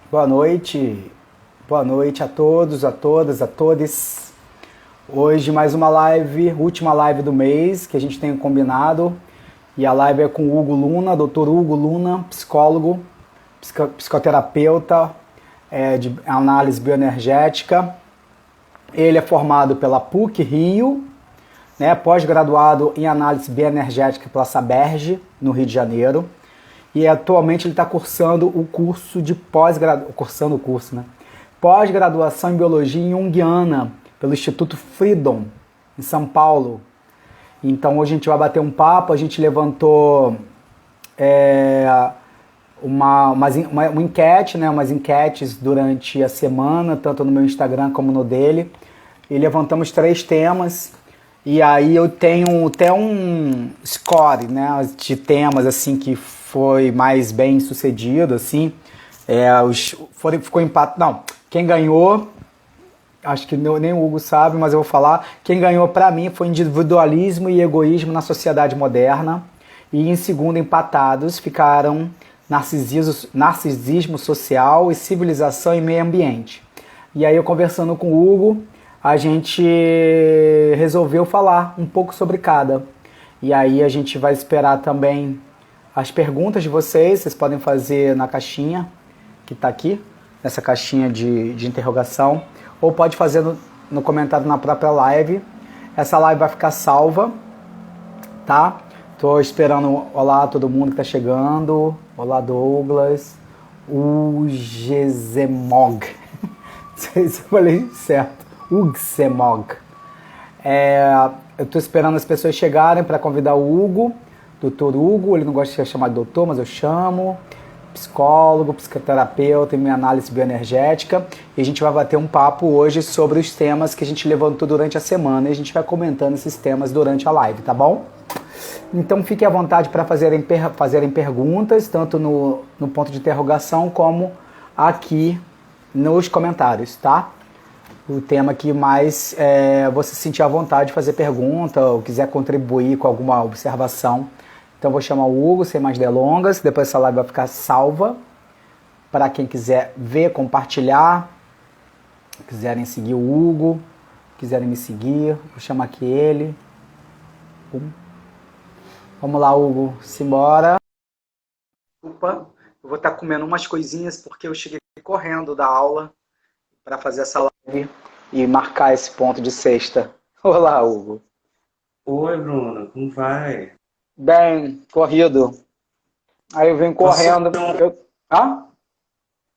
Boa noite a todos, a todas, a todes. Hoje mais uma live, última live do mês que a gente tem combinado. E a live é com o Hugo Luna, Dr. Hugo Luna, psicólogo, psicoterapeuta de análise bioenergética. Ele é formado pela PUC Rio, né, pós-graduado em análise bioenergética pela Saberge, no Rio de Janeiro. E atualmente ele está cursando o curso de pós-graduação em biologia junguiana pelo Instituto Freedom, em São Paulo. Então hoje a gente vai bater um papo, a gente levantou uma enquete, né, umas enquetes durante a semana, tanto no meu Instagram como no dele. E levantamos 3 temas. E aí eu tenho até um score, né, de temas assim que foi mais bem sucedido, assim. Ficou empate. Não, quem ganhou, acho que nem o Hugo sabe, mas eu vou falar. Quem ganhou para mim foi individualismo e egoísmo na sociedade moderna. E em segundo, empatados, ficaram narcisismo social e civilização e meio ambiente. E aí eu conversando com o Hugo, a gente resolveu falar um pouco sobre cada. E aí a gente vai esperar também as perguntas de vocês podem fazer na caixinha que está aqui, nessa caixinha de interrogação, ou pode fazer no comentário na própria live. Essa live vai ficar salva, tá? Tô esperando, olá todo mundo que tá chegando, olá Douglas, Ugzemog, não sei se eu falei certo, Ugzemog. Eu tô esperando as pessoas chegarem para convidar o Hugo, Dr. Hugo, ele não gosta de ser chamado doutor, mas eu chamo, psicólogo, psicoterapeuta em minha análise bioenergética, e a gente vai bater um papo hoje sobre os temas que a gente levantou durante a semana, e a gente vai comentando esses temas durante a live, tá bom? Então fique à vontade para fazerem perguntas, tanto no ponto de interrogação como aqui nos comentários, tá? O tema que mais você sentir à vontade de fazer pergunta ou quiser contribuir com alguma observação. Então vou chamar o Hugo, sem mais delongas, depois essa live vai ficar salva para quem quiser ver, compartilhar, quiserem seguir o Hugo, quiserem me seguir, vou chamar aqui ele. Vamos lá, Hugo, simbora. Desculpa, eu vou estar comendo umas coisinhas porque eu cheguei correndo da aula para fazer essa live e marcar esse ponto de sexta. Olá, Hugo. Oi, Bruno, como vai? Bem, corrido. Aí eu venho Posso correndo. Hã?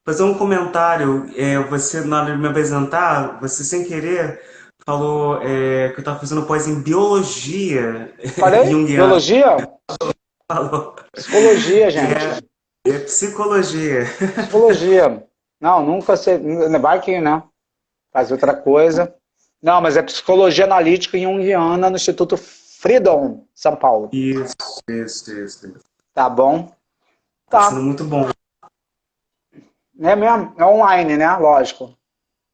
fazer um comentário? Você, na hora de me apresentar, você sem querer falou que eu estava fazendo pós em biologia Falei? junguiana. Biologia? Falou. Psicologia, E gente. é psicologia. Psicologia. Não, nunca sei. Vai que, né? Fazer outra coisa. Não, mas é psicologia analítica e junguiana no Instituto Freedom, São Paulo. Isso, isso. Tá bom? Tá sendo Tá. muito bom. É mesmo? É online, né? Lógico.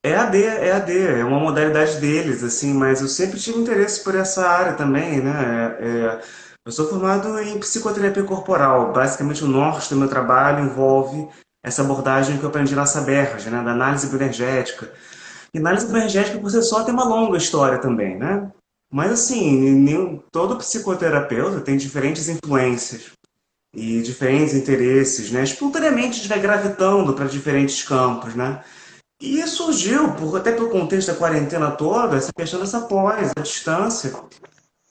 EAD, é uma modalidade deles, assim, mas eu sempre tive interesse por essa área também, né? Eu sou formado em psicoterapia corporal. Basicamente, o norte do meu trabalho envolve essa abordagem que eu aprendi na Saberge, né? Da análise bioenergética. E análise bioenergética, por si só, tem uma longa história também, né? Mas, assim, todo psicoterapeuta tem diferentes influências e diferentes interesses, né? Espontaneamente, a gente vai gravitando para diferentes campos, né? E surgiu, até pelo contexto da quarentena toda, essa questão dessa pós, a distância.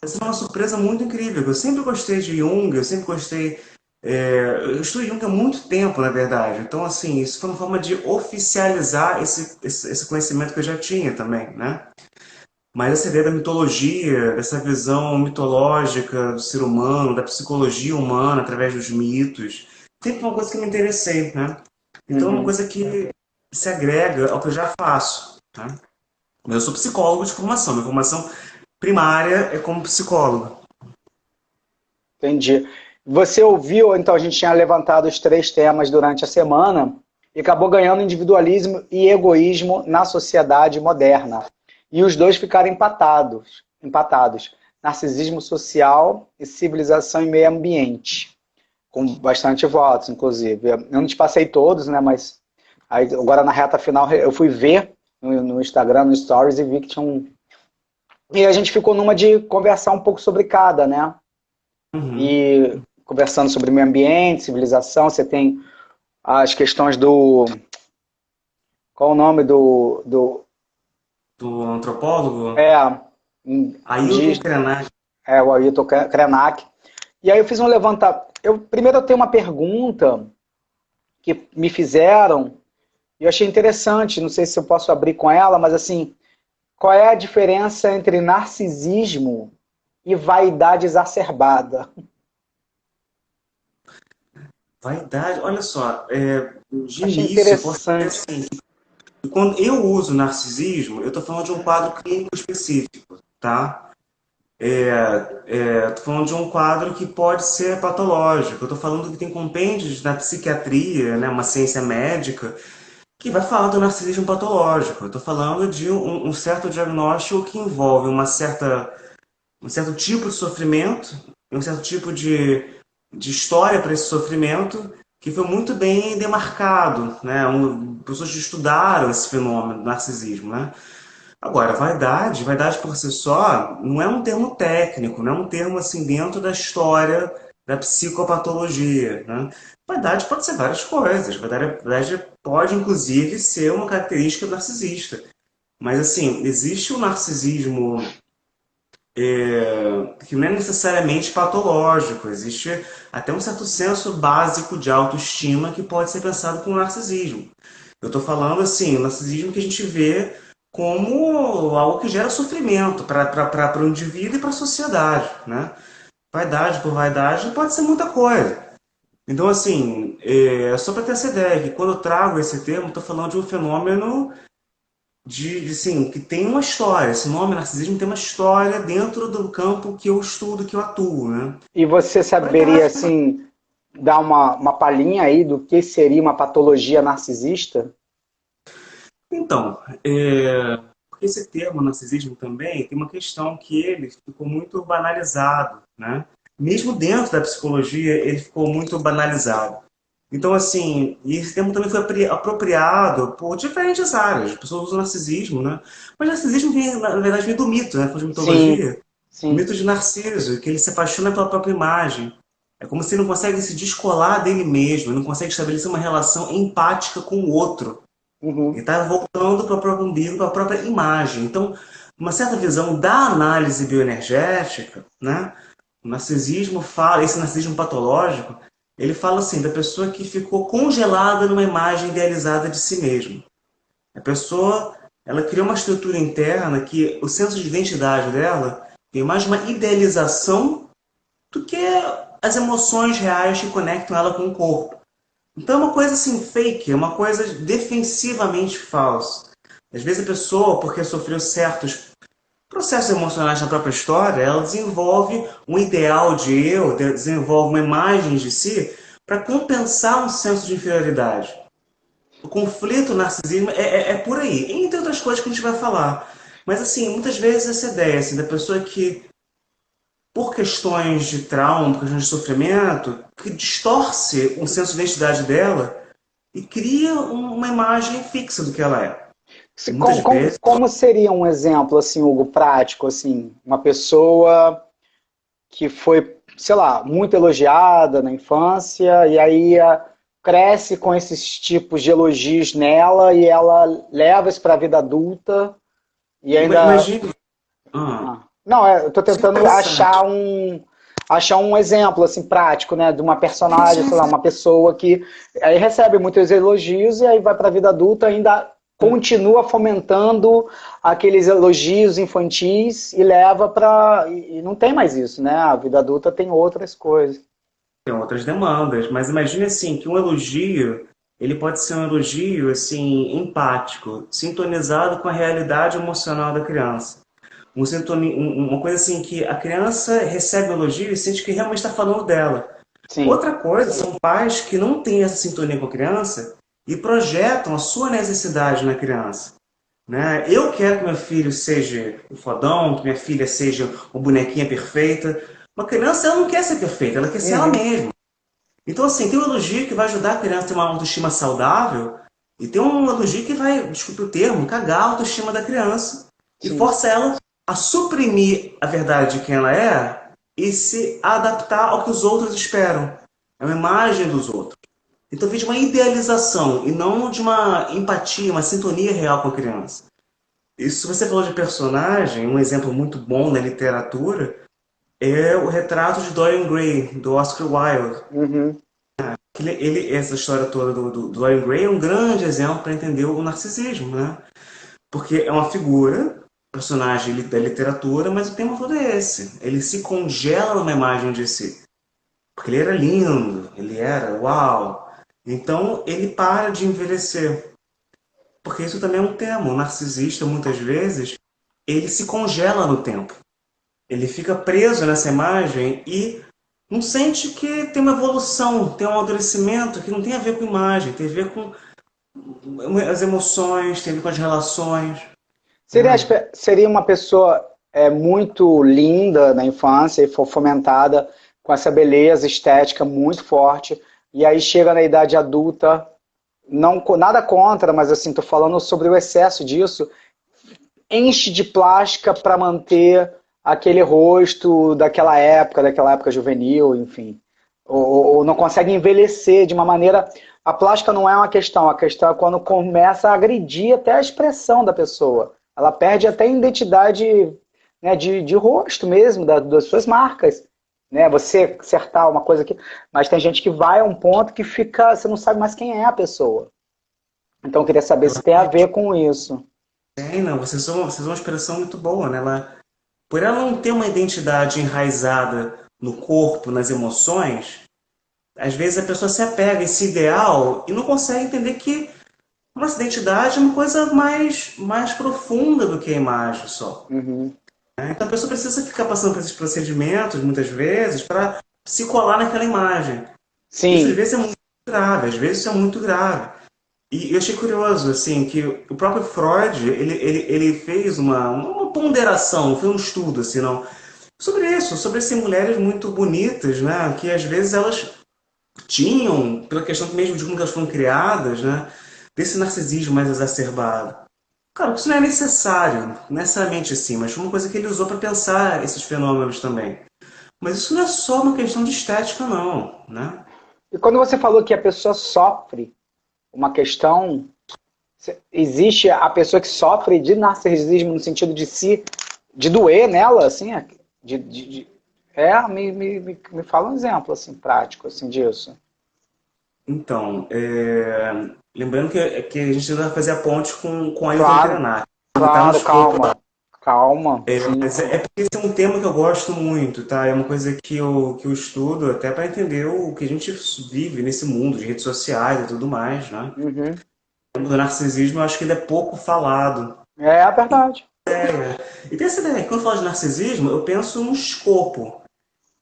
Essa é uma surpresa muito incrível. Eu sempre gostei de Jung, eu sempre gostei. Eu estudo Jung há muito tempo, na verdade. Então, assim, isso foi uma forma de oficializar esse conhecimento que eu já tinha também, né? Mas essa ideia da mitologia, dessa visão mitológica do ser humano, da psicologia humana através dos mitos, sempre foi uma coisa que me interessei, né? Então, é uma Uhum. coisa que se agrega ao que eu já faço, tá? Eu sou psicólogo de formação, minha formação primária é como psicólogo. Entendi. Você ouviu, então a gente tinha levantado os 3 temas durante a semana e acabou ganhando individualismo e egoísmo na sociedade moderna. E os dois ficaram empatados. Narcisismo social e civilização e meio ambiente. Com bastante votos, inclusive. Eu não te passei todos, né, mas Aí agora na reta final eu fui ver no Instagram, no Stories, e vi que tinha um. E a gente ficou numa de conversar um pouco sobre cada, né? Uhum. E conversando sobre meio ambiente, civilização, você tem as questões do. Qual o nome Do antropólogo é, Ailton indígena, Krenak. o Ailton Krenak. E aí eu fiz um levantamento. Primeiro eu tenho uma pergunta que me fizeram e eu achei interessante, não sei se eu posso abrir com ela, mas assim, qual é a diferença entre narcisismo e vaidade exacerbada? Vaidade, olha só, de Achei início, eu posso dizer interessante. assim, que quando eu uso narcisismo, eu estou falando de um quadro clínico específico, tá? Estou falando de um quadro que pode ser patológico. Eu estou falando que tem compêndios na psiquiatria, né, uma ciência médica, que vai falar do narcisismo patológico. Eu estou falando de um certo diagnóstico que envolve um certo tipo de sofrimento, um certo tipo de história para esse sofrimento que foi muito bem demarcado, né? Pessoas que estudaram esse fenômeno do narcisismo, né? Agora, vaidade por si só, não é um termo técnico, não é um termo assim dentro da história da psicopatologia, né? Vaidade pode ser várias coisas. Vaidade pode, inclusive, ser uma característica do narcisista. Mas, assim, existe o narcisismo que não é necessariamente patológico. Existe até um certo senso básico de autoestima que pode ser pensado como narcisismo. Eu estou falando assim, o narcisismo que a gente vê como algo que gera sofrimento para o indivíduo e para a sociedade, né? Vaidade por vaidade pode ser muita coisa. Então, assim, só para ter essa ideia, que quando eu trago esse termo, estou falando de um fenômeno assim, que tem uma história. Esse nome narcisismo tem uma história dentro do campo que eu estudo, que eu atuo, né? E você saberia, Vaidade. assim, dar uma palhinha aí do que seria uma patologia narcisista? Então, porque esse termo narcisismo também tem uma questão que ele ficou muito banalizado, né? Mesmo dentro da psicologia, ele ficou muito banalizado. Então, assim, e esse termo também foi apropriado por diferentes áreas. As pessoas usam narcisismo, né? Mas narcisismo vem, na verdade, vem do mito, né? De Sim, mitologia. O sim. mito de Narciso, que ele se apaixona pela própria imagem. É como se ele não consegue se descolar dele mesmo, ele não consegue estabelecer uma relação empática com o outro. Ele Uhum. está voltando para o próprio umbigo, para a própria imagem. Então, uma certa visão da análise bioenergética, né? O narcisismo fala, esse narcisismo patológico, ele fala assim, da pessoa que ficou congelada numa imagem idealizada de si mesma. A pessoa, ela criou uma estrutura interna que o senso de identidade dela tem mais uma idealização do que as emoções reais que conectam ela com o corpo. Então é uma coisa assim fake, é uma coisa defensivamente falsa. Às vezes a pessoa, porque sofreu certos processos emocionais na própria história, ela desenvolve um ideal de eu, desenvolve uma imagem de si para compensar um senso de inferioridade. O conflito, o narcisismo é por aí, entre outras coisas que a gente vai falar. Mas assim, muitas vezes essa ideia assim, da pessoa que, por questões de trauma, por questões de sofrimento, que distorce um senso de identidade dela e cria uma imagem fixa do que ela é. E muitas vezes, Como seria um exemplo, assim, Hugo, prático, assim, uma pessoa que foi, sei lá, muito elogiada na infância e aí cresce com esses tipos de elogios nela e ela leva isso para a vida adulta e ainda. imagine. Ah, Não, eu estou isso é tentando interessante. achar um exemplo assim prático, né, de uma personagem, sei lá, uma pessoa que aí recebe muitos elogios e aí vai para a vida adulta e ainda continua fomentando aqueles elogios infantis e leva para e não tem mais isso, né? A vida adulta tem outras coisas. Tem outras demandas, mas imagine assim que um elogio, ele pode ser um elogio assim empático, sintonizado com a realidade emocional da criança. Uma coisa assim que a criança recebe o elogio e sente que realmente está falando dela. Sim. Outra coisa são pais que não têm essa sintonia com a criança e projetam a sua necessidade na criança. Né? Eu quero que meu filho seja o fodão, que minha filha seja uma bonequinha perfeita. Uma criança ela não quer ser perfeita, ela quer ser ela Uhum. mesma. Então, assim, tem um elogio que vai ajudar a criança a ter uma autoestima saudável, E tem um elogio que vai, desculpe o termo, cagar a autoestima da criança e Sim. força ela a suprimir a verdade de quem ela é e se adaptar ao que os outros esperam. É uma imagem dos outros. Então vem de uma idealização e não de uma empatia, uma sintonia real com a criança. E se você falou de personagem, um exemplo muito bom na literatura é o retrato de Dorian Gray, do Oscar Wilde. Uhum. Essa história toda do Dorian Gray é um grande exemplo para entender o narcisismo, né? Porque é uma figura, personagem da literatura, mas o tema todo é esse. Ele se congela numa imagem de si. Porque ele era lindo, ele era uau. Então ele para de envelhecer. Porque isso também é um tema. O narcisista, muitas vezes, ele se congela no tempo. Ele fica preso nessa imagem e não sente que tem uma evolução, tem um amadurecimento que não tem a ver com imagem, tem a ver com as emoções, tem a ver com as relações. Seria, Né? seria uma pessoa muito linda na infância e foi fomentada com essa beleza estética muito forte, e aí chega na idade adulta, não, nada contra, mas assim, tô falando sobre o excesso disso, enche de plástica para manter aquele rosto daquela época juvenil, enfim. Ou não consegue envelhecer de uma maneira. A plástica não é uma questão, a questão é quando começa a agredir até a expressão da pessoa. Ela perde até a identidade, né, de rosto mesmo, das suas marcas. Né? Você acertar uma coisa aqui, mas tem gente que vai a um ponto que fica, você não sabe mais quem é a pessoa. Então eu queria saber se tem a ver com isso. Tem, não, vocês são uma expressão muito boa, né? Por ela não ter uma identidade enraizada no corpo, nas emoções, às vezes a pessoa se apega a esse ideal e não consegue entender que nossa identidade é uma coisa mais profunda do que a imagem só. Uhum. Né? Então a pessoa precisa ficar passando por esses procedimentos, muitas vezes, para se colar naquela imagem. Isso às Sim, vezes é muito grave, às vezes isso é muito grave. E eu achei curioso, assim, que o próprio Freud, ele fez uma ponderação, fez um estudo, assim, não, sobre isso, sobre essas mulheres muito bonitas, né, que às vezes elas tinham, pela questão mesmo de como elas foram criadas, né, desse narcisismo mais exacerbado. Claro, isso não é necessário, necessariamente assim, mas foi uma coisa que ele usou para pensar esses fenômenos também. Mas isso não é só uma questão de estética, não, né? e quando você falou que a pessoa sofre uma questão, existe a pessoa que sofre de narcisismo no sentido de se, de doer nela, assim, me fala um exemplo, assim, prático, assim, disso. Então, lembrando que a gente vai fazer a ponte com a Ailton Claro, Krenak. Não está no claro, escopo. calma, calma, sim. Mas é porque esse é um tema que eu gosto muito, tá? É uma coisa que eu estudo até para entender o que a gente vive nesse mundo de redes sociais e tudo mais, né? Uhum. O narcisismo, eu acho que ele é pouco falado. É a verdade. E tem essa ideia, quando eu falo de narcisismo, eu penso no escopo.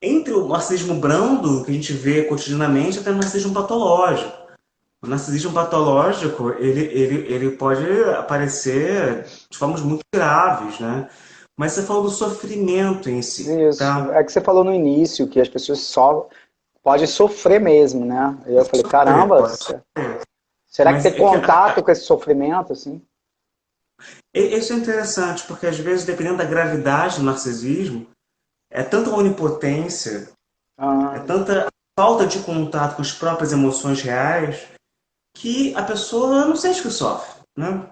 Entre o narcisismo brando, que a gente vê cotidianamente, até o narcisismo patológico. O narcisismo patológico, ele pode aparecer de formas muito graves, né? Mas você falou do sofrimento em si, Isso. tá? É que você falou no início que as pessoas só podem sofrer mesmo, né? E eu falei, Sofrer, caramba, pode sofrer. será que Mas ter é que contato com esse sofrimento, assim? isso é interessante, porque às vezes, dependendo da gravidade do narcisismo, é tanta onipotência, é Ah, tanta falta de contato com as próprias emoções reais, que a pessoa não sente que sofre, né?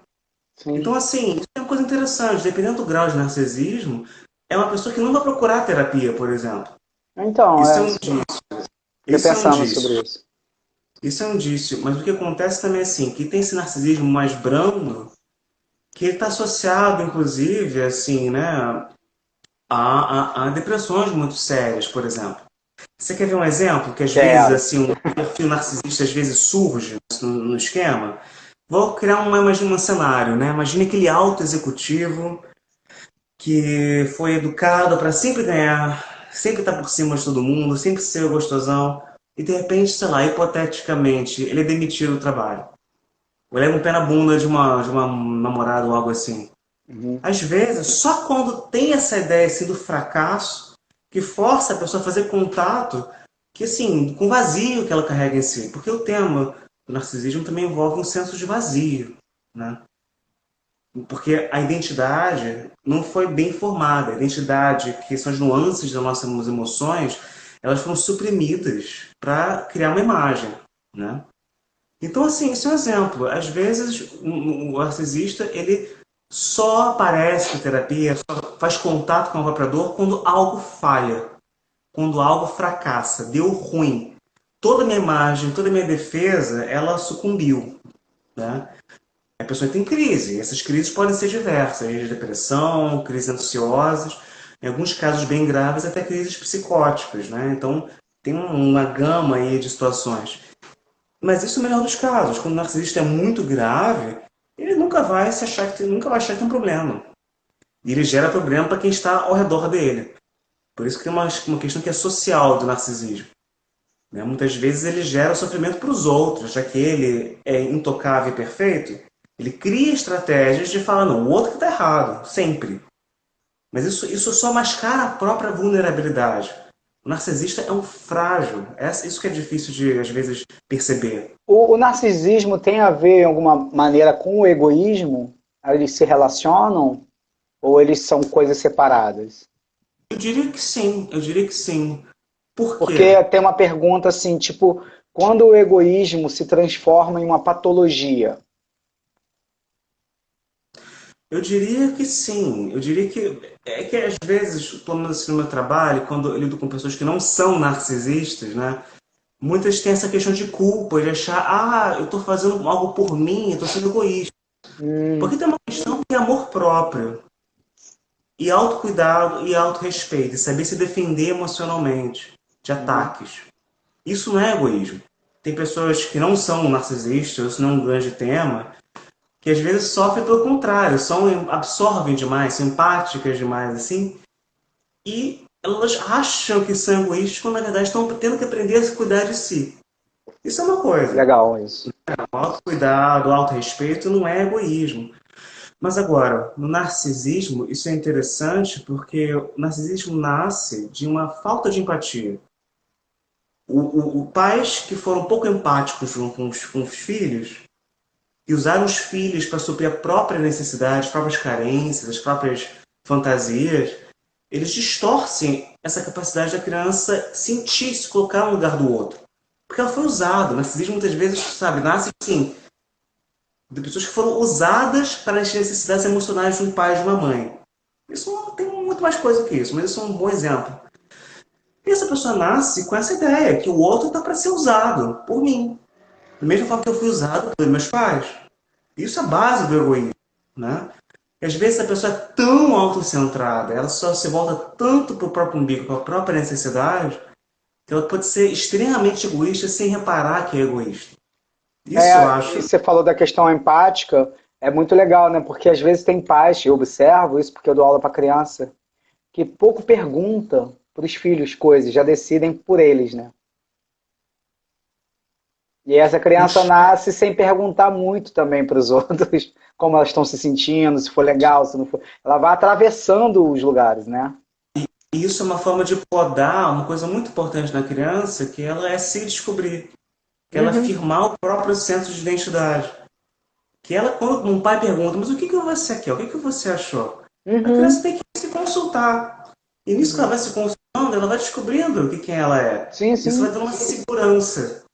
Então, sim. assim, isso é uma coisa interessante. Dependendo do grau de narcisismo, é uma pessoa que não vai procurar terapia, por exemplo. Então, Isso é um indício. fiquei Isso é um pensando indício. sobre isso. Isso é um indício. Mas o que acontece também é assim, que tem esse narcisismo mais brando, que ele está associado, inclusive, assim, né, a depressões muito sérias, por exemplo. Você quer ver um exemplo que às vezes Quero. assim um perfil narcisista às vezes surge no esquema? Vou criar imagina um cenário, né? Imagine aquele alto executivo que foi educado para sempre ganhar, sempre estar por cima de todo mundo, sempre ser gostosão, e de repente, sei lá, hipoteticamente, ele é demitido do trabalho. Ou leva um pé na bunda de uma namorada ou algo assim. Uhum. Às vezes, só quando tem essa ideia assim, do fracasso, que força a pessoa a fazer contato, que assim, com o vazio que ela carrega em si. Porque o tema o narcisismo também envolve um senso de vazio, né? Porque a identidade não foi bem formada. A identidade, que são as nuances das nossas emoções, elas foram suprimidas para criar uma imagem, né? Então, assim, isso é um exemplo. Às vezes, o narcisista, ele só aparece na terapia, só faz contato com a própria dor quando algo falha, quando algo fracassa, deu ruim. Toda a minha imagem, toda a minha defesa, ela sucumbiu, né? A pessoa tem crise. Essas crises podem ser diversas, depressão, crises ansiosas, em alguns casos bem graves, até crises psicóticas, né? Então, tem uma gama aí de situações. Mas isso é o melhor dos casos. Quando o narcisista é muito grave, ele nunca vai se achar que nunca vai achar que tem um problema. E ele gera problema para quem está ao redor dele. Por isso que tem uma questão que é social do narcisismo, né? Muitas vezes ele gera sofrimento para os outros, já que ele é intocável e perfeito. Ele cria estratégias de falar, não, o outro que está errado, sempre. Mas isso só mascara a própria vulnerabilidade. O narcisista é um frágil. Isso que é difícil de, às vezes, perceber. O narcisismo tem a ver, de alguma maneira, com o egoísmo? Eles se relacionam ou eles são coisas separadas? Eu diria que sim, eu diria que sim. Por quê? Porque tem uma pergunta assim, tipo, quando o egoísmo se transforma em uma patologia? Eu diria que sim. Eu diria que é que às vezes, pelo menos assim, no meu trabalho, quando eu lido com pessoas que não são narcisistas, né? Muitas têm essa questão de culpa, de achar, eu estou fazendo algo por mim, eu estou sendo egoísta. Porque Hum, tem uma questão que é amor próprio, e autocuidado e autorrespeito, e saber se defender emocionalmente de hum, ataques. Isso não é egoísmo. Tem pessoas que não são narcisistas, isso não é um grande tema, que às vezes sofrem pelo contrário, absorvem demais, são empáticas demais, assim, e elas acham que são egoístas quando na verdade estão tendo que aprender a se cuidar de si. Isso é uma coisa. legal isso. O autocuidado, o autorrespeito não é egoísmo. Mas agora, no narcisismo, isso é interessante porque o narcisismo nasce de uma falta de empatia. Pais que foram pouco empáticos com os filhos e usaram os filhos para suprir a própria necessidade, as próprias carências, as próprias fantasias, eles distorcem essa capacidade da criança sentir, se colocar no lugar do outro. Porque ela foi usada. O narcisismo muitas vezes, sabe, nasce assim, de pessoas que foram usadas para as necessidades emocionais de um pai e de uma mãe. Isso não tem muito mais coisa que isso, mas isso é um bom exemplo. E essa pessoa nasce com essa ideia que o outro está para ser usado por mim. Da mesma forma que eu fui usado pelos meus pais. Isso é a base do egoísmo, né? E às vezes a pessoa é tão autocentrada, ela só se volta tanto para o próprio umbigo, para a própria necessidade, que ela pode ser extremamente egoísta sem reparar que é egoísta. Isso eu É, e acho. você falou da questão empática, é muito legal, né? Porque às vezes tem pais, eu observo isso porque eu dou aula para criança, que pouco pergunta para os filhos coisas, já decidem por eles, né? E essa criança nasce sem perguntar muito também para os outros como elas estão se sentindo, se for legal, se não for. Ela vai atravessando os lugares, né? E isso é uma forma de podar uma coisa muito importante na criança, que ela é se descobrir, que ela Uhum, firmar o próprio senso de identidade. Que ela, quando um pai pergunta, mas o que que você quer? O que que você achou? A criança uhum, tem que se consultar. E nisso que ela uhum. vai se consultando, ela vai descobrindo quem ela é. Sim, Isso vai sim. dando uma segurança.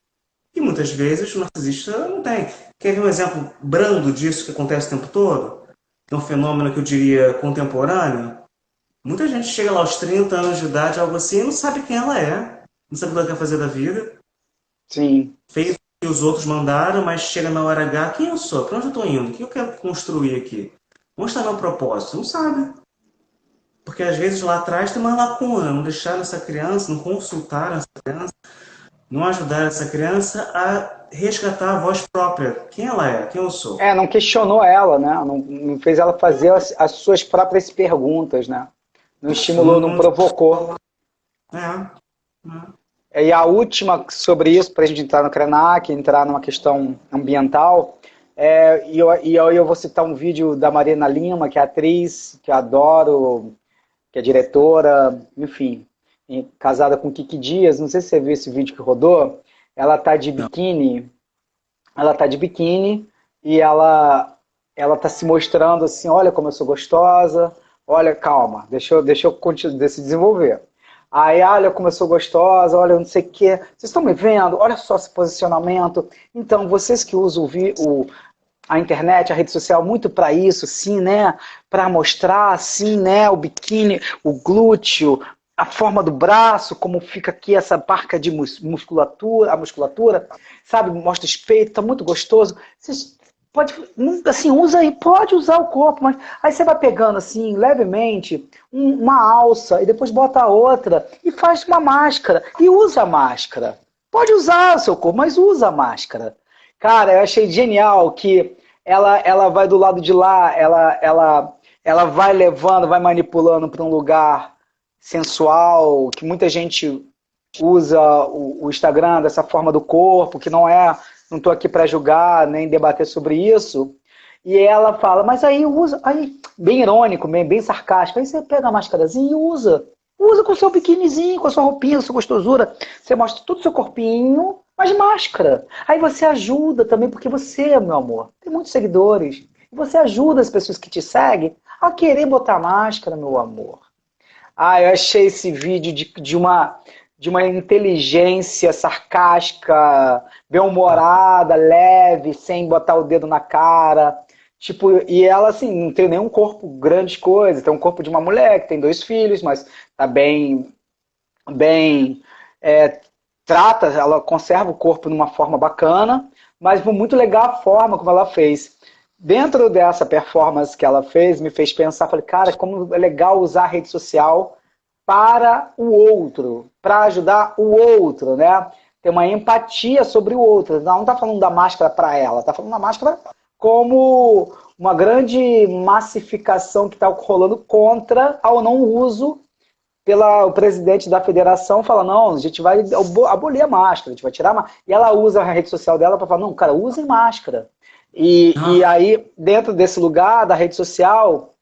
E muitas vezes o narcisista não tem. Quer ver um exemplo brando disso que acontece o tempo todo? Que é um fenômeno que eu diria contemporâneo. Muita gente chega lá aos 30 anos de idade, algo assim, e não sabe quem ela é. Não sabe o que ela quer fazer da vida. Sim. Fez o que os outros mandaram, mas chega na hora H, quem eu sou? Para onde eu estou indo? O que eu quero construir aqui? Onde está meu propósito? Não sabe. Porque às vezes lá atrás tem uma lacuna, não deixaram essa criança, não consultaram essa criança, não ajudaram essa criança a resgatar a voz própria. Quem ela é? Quem eu sou? É, não questionou ela, né? Não fez ela fazer as suas próprias perguntas, né? Não estimulou, não Não, provocou. é, né? E a última sobre isso, para a gente entrar no Krenak, entrar numa questão ambiental, e eu vou citar um vídeo da Marina Lima, que é atriz, que eu adoro, que é diretora, enfim, casada com Kiki Dias, não sei se você viu esse vídeo que rodou, ela tá de Não. biquíni, ela tá de biquíni e ela tá se mostrando assim, olha como eu sou gostosa, olha, calma, deixa eu se desenvolver. Aí, olha como eu sou gostosa, olha, não sei o quê. Vocês estão me vendo? Olha só esse posicionamento. Então, vocês que usam a internet, a rede social, muito para isso, sim, né? Para mostrar, assim, né? O biquíni, o glúteo, a forma do braço, como fica aqui essa marca de musculatura, a musculatura, sabe? Mostra os peitos, tá muito gostoso. Vocês pode, assim, usa aí, pode usar o corpo, mas aí você vai pegando assim, levemente, uma alça e depois bota a outra e faz uma máscara e usa a máscara. Pode usar o seu corpo, mas usa a máscara. Cara, eu achei genial que ela vai do lado de lá, ela vai levando, vai manipulando para um lugar sensual, que muita gente usa o Instagram dessa forma do corpo, que não estou aqui para julgar nem debater sobre isso. E ela fala, mas aí usa, aí, bem irônico, bem sarcástico, aí você pega a máscarazinha e usa. Usa com o seu biquinizinho, com a sua roupinha, com a sua gostosura. Você mostra todo o seu corpinho, mas máscara. Aí você ajuda também, porque você, meu amor, tem muitos seguidores. E você ajuda as pessoas que te seguem a querer botar máscara, meu amor. Ah, eu achei esse vídeo de uma inteligência sarcástica, bem-humorada, leve, sem botar o dedo na cara. Tipo, e ela, assim, não tem nenhum corpo grande coisa. Tem um corpo de uma mulher que tem 2 filhos, mas tá bem trata, ela conserva o corpo numa forma bacana, mas foi muito legal a forma como ela fez. Dentro dessa performance que ela fez, me fez pensar, falei, cara, como é legal usar a rede social para o outro, para ajudar o outro, né? Ter uma empatia sobre o outro. Não está falando da máscara para ela, está falando da máscara como uma grande massificação que está rolando contra ao não uso o presidente da federação fala, não, a gente vai abolir a máscara, a gente vai tirar a máscara. E ela usa a rede social dela para falar, não, cara, usem máscara. E aí, dentro desse lugar da rede social,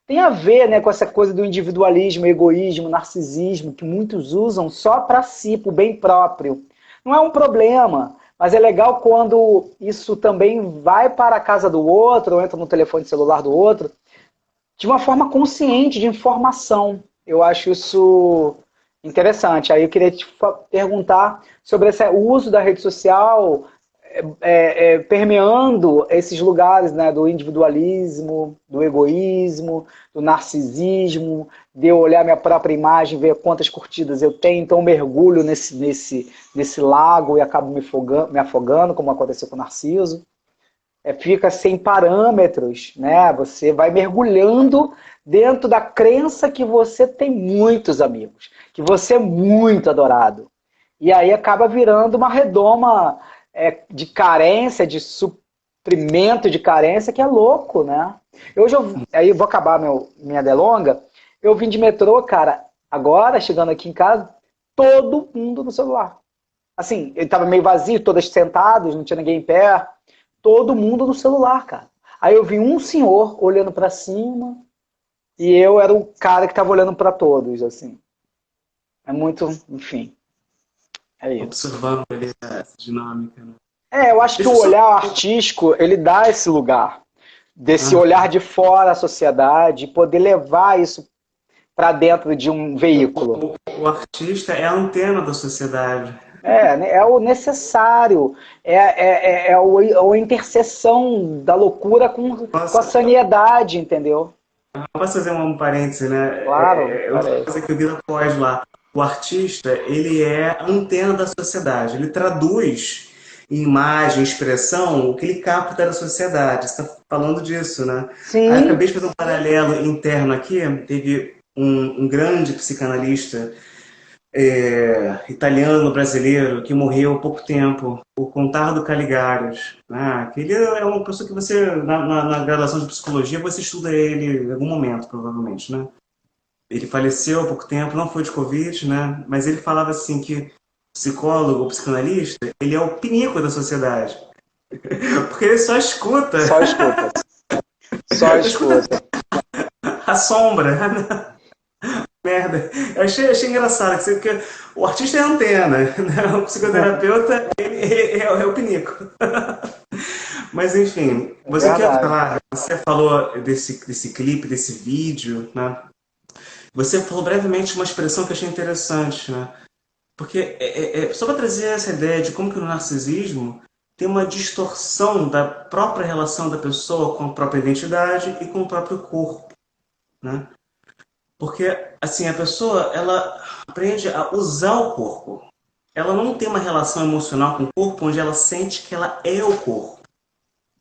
tem a ver, né, com essa coisa do individualismo, egoísmo, narcisismo, que muitos usam só para si, para o bem próprio. Não é um problema, mas é legal quando isso também vai para a casa do outro, ou entra no telefone celular do outro, de uma forma consciente de informação. Eu acho isso interessante. Aí eu queria te perguntar sobre esse uso da rede social permeando esses lugares, né, do individualismo, do egoísmo, do narcisismo, de eu olhar minha própria imagem, ver quantas curtidas eu tenho, então eu mergulho nesse lago e acabo me afogando, como aconteceu com o Narciso. Fica sem parâmetros, né? Você vai mergulhando dentro da crença que você tem muitos amigos, que você é muito adorado. E aí acaba virando uma redoma de carência, de suprimento de carência, que é louco, né? Aí eu vou acabar minha delonga. Eu vim de metrô, cara, agora, chegando aqui em casa, todo mundo no celular. Assim, ele tava meio vazio, todas sentadas, não tinha ninguém em pé. Todo mundo no celular, cara. Aí eu vi um senhor olhando pra cima e eu era o cara que tava olhando pra todos, assim. É muito, enfim, é isso. Observando ali essa dinâmica, né? Eu acho que Deixa eu o só. olhar artístico, ele dá esse lugar, desse Ah, olhar de fora à sociedade, poder levar isso pra dentro de um veículo. o artista é a antena da sociedade. Né, é o necessário, a interseção da loucura com a Posso, sanidade, entendeu? posso fazer um parêntese, né? Claro, Outra parece. coisa que o Guida pós lá. O artista, ele é a antena da sociedade. Ele traduz em imagem, expressão, o que ele capta da sociedade. Você está falando disso, né? Aí eu Sim, acabei de fazer um paralelo interno aqui. Teve um grande psicanalista italiano brasileiro que morreu há pouco tempo, o Contardo Caligari, né? Que ele é uma pessoa que você, na graduação de psicologia, você estuda ele em algum momento, provavelmente, né? Ele faleceu há pouco tempo, não foi de Covid, né? Mas ele falava assim que psicólogo ou psicanalista, ele é o pinico da sociedade. Porque ele só escuta, só escuta. Só só escuta escuta. a sombra. Merda. Eu achei engraçado, porque o artista é a antena, né? O psicoterapeuta, ele é o pinico. Mas enfim, É você quer verdade. falar, você falou desse clipe, desse vídeo, né? Você falou brevemente uma expressão que eu achei interessante, né? Porque só para trazer essa ideia de como que o narcisismo tem uma distorção da própria relação da pessoa com a própria identidade e com o próprio corpo, né? Porque, assim, a pessoa, ela aprende a usar o corpo. Ela não tem uma relação emocional com o corpo onde ela sente que ela é o corpo.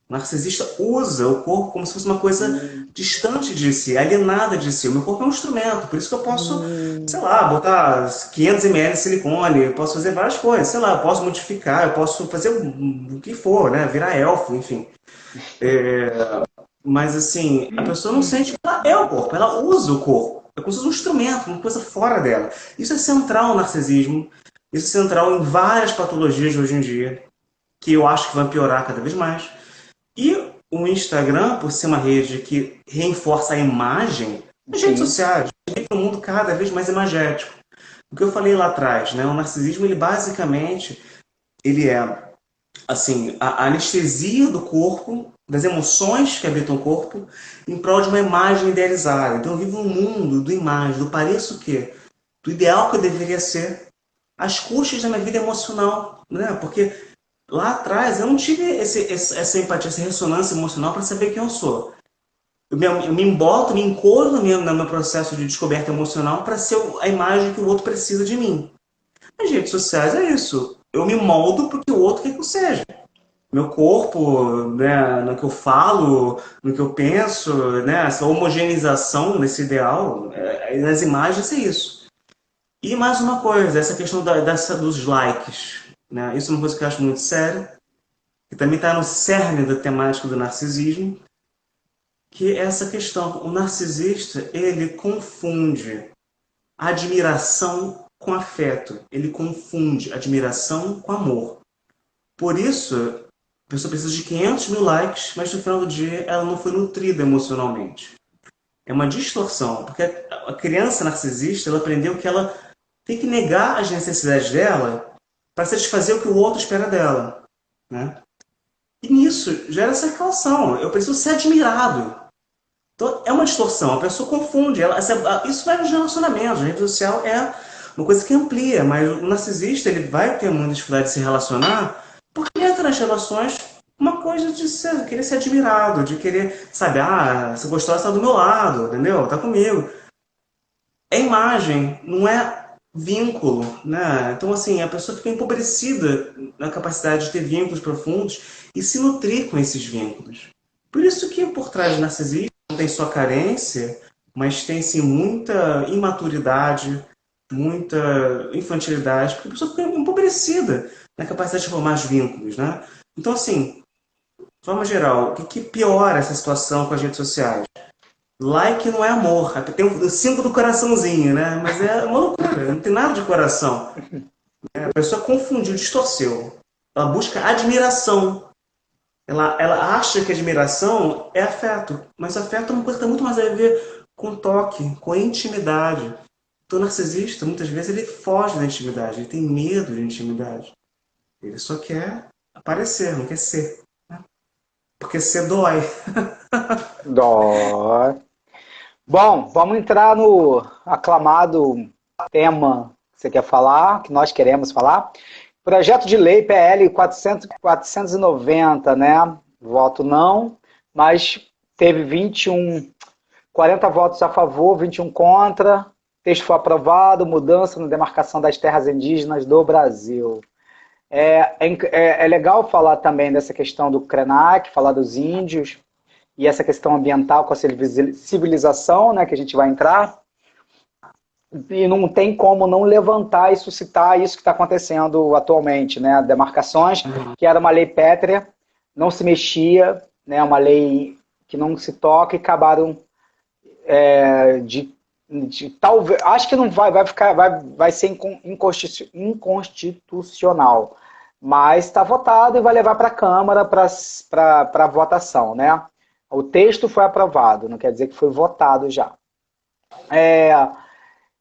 O narcisista usa o corpo como se fosse uma coisa Hum, distante de si, alienada de si. O meu corpo é um instrumento, por isso que eu posso, sei hum, lá, botar 500 ml de silicone, eu posso fazer várias coisas, sei lá, eu posso modificar, eu posso fazer o que for, né? Virar elfo, enfim. Mas assim, a pessoa não sente que ela é o corpo, ela usa o corpo. É como se fosse um instrumento, uma coisa fora dela. Isso é central no narcisismo, isso é central em várias patologias de hoje em dia, que eu acho que vai piorar cada vez mais. E o Instagram, por ser uma rede que reforça a imagem, as redes sim, sociais, um mundo cada vez mais imagético. O que eu falei lá atrás, né? O narcisismo, ele basicamente, ele é assim, a anestesia do corpo, das emoções que habitam o corpo, em prol de uma imagem idealizada. Então eu vivo um mundo do imagem, do pareço o quê? Do ideal que eu deveria ser, às custas da minha vida emocional, né? Porque lá atrás eu não tive essa empatia, essa ressonância emocional para saber quem eu sou. Eu me emboto, me encolho no meu processo de descoberta emocional para ser a imagem que o outro precisa de mim. As redes sociais é isso. Eu me moldo porque o outro quer que eu seja. Meu corpo, né, no que eu falo, no que eu penso, né, essa homogeneização nesse ideal, nas imagens é isso. E mais uma coisa, essa questão dos likes, né, isso é uma coisa que eu acho muito séria, que também está no cerne da temática do narcisismo, que é essa questão. O narcisista, ele confunde admiração com afeto, ele confunde admiração com amor. Por isso, a pessoa precisa de 500 mil likes, mas no final do dia ela não foi nutrida emocionalmente. É uma distorção, porque a criança narcisista ela aprendeu que ela tem que negar as necessidades dela para satisfazer o que o outro espera dela, né? E nisso gera essa relação. Eu preciso ser admirado. Então é uma distorção. A pessoa confunde. Isso vai nos relacionamentos. A rede social é uma coisa que amplia, mas o narcisista ele vai ter muita dificuldade de se relacionar porque entra nas relações uma coisa de querer ser admirado, de querer, sabe, se gostosa está do meu lado, entendeu? Tá comigo. É imagem, não é vínculo, né? Então, assim, a pessoa fica empobrecida na capacidade de ter vínculos profundos e se nutrir com esses vínculos. Por isso que por trás do narcisismo não tem só carência, mas tem sim muita imaturidade, muita infantilidade, porque a pessoa fica empobrecida na capacidade de formar os vínculos, né? Então, assim, de forma geral, o que piora essa situação com as redes sociais? Like não é amor. Tem o símbolo do coraçãozinho, né? Mas é uma loucura, não tem nada de coração. A pessoa confundiu, distorceu. Ela busca admiração. Ela acha que admiração é afeto. Mas afeto é uma coisa que tem muito mais a ver com toque, com intimidade. Então, o narcisista, muitas vezes, ele foge da intimidade, ele tem medo de intimidade. Ele só quer aparecer, não quer ser. Porque ser dói. dó. Bom, vamos entrar no aclamado tema que você quer falar, que nós queremos falar. Projeto de lei PL 490, né? Voto não, mas teve 40 votos a favor, 21 contra. O texto foi aprovado, mudança na demarcação das terras indígenas do Brasil. É legal falar também dessa questão do Krenak, falar dos índios, e essa questão ambiental com a civilização, né, que a gente vai entrar, e não tem como não levantar e suscitar isso que está acontecendo atualmente, né, demarcações, que era uma lei pétrea, não se mexia, né, uma lei que não se toca e acabaram talvez, acho que não vai ser inconstitucional, mas está votado e vai levar para a Câmara para votação, né? O texto foi aprovado, não quer dizer que foi votado já.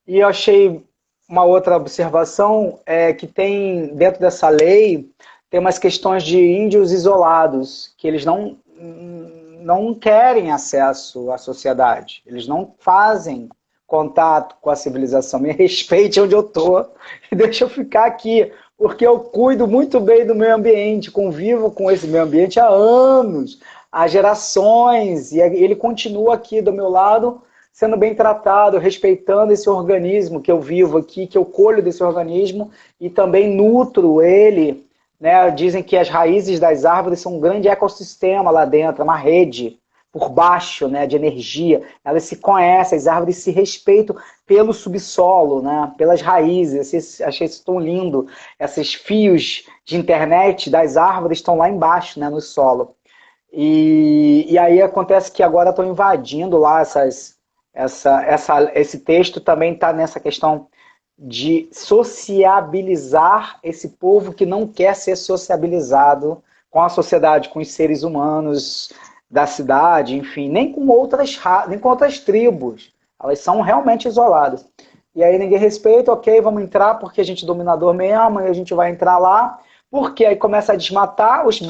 E eu achei uma outra observação que tem dentro dessa lei tem umas questões de índios isolados, que eles não querem acesso à sociedade, eles não fazem contato com a civilização. Me respeite onde eu estou e deixa eu ficar aqui, porque eu cuido muito bem do meio ambiente, convivo com esse meio ambiente há anos, há gerações, e ele continua aqui do meu lado, sendo bem tratado, respeitando esse organismo que eu vivo aqui, que eu colho desse organismo e também nutro ele, né? Dizem que as raízes das árvores são um grande ecossistema lá dentro, uma rede por baixo, né, de energia. Elas se conhecem, as árvores se respeitam pelo subsolo, né, pelas raízes. Achei isso tão lindo. Esses fios de internet das árvores estão lá embaixo, né, no solo. E aí acontece que agora estão invadindo lá esse texto também está nessa questão de sociabilizar esse povo que não quer ser sociabilizado com a sociedade, com os seres humanos da cidade, enfim, nem com outras tribos. Elas são realmente isoladas. E aí ninguém respeita, ok, vamos entrar porque a gente é dominador mesmo, e a gente vai entrar lá, porque aí começa a desmatar os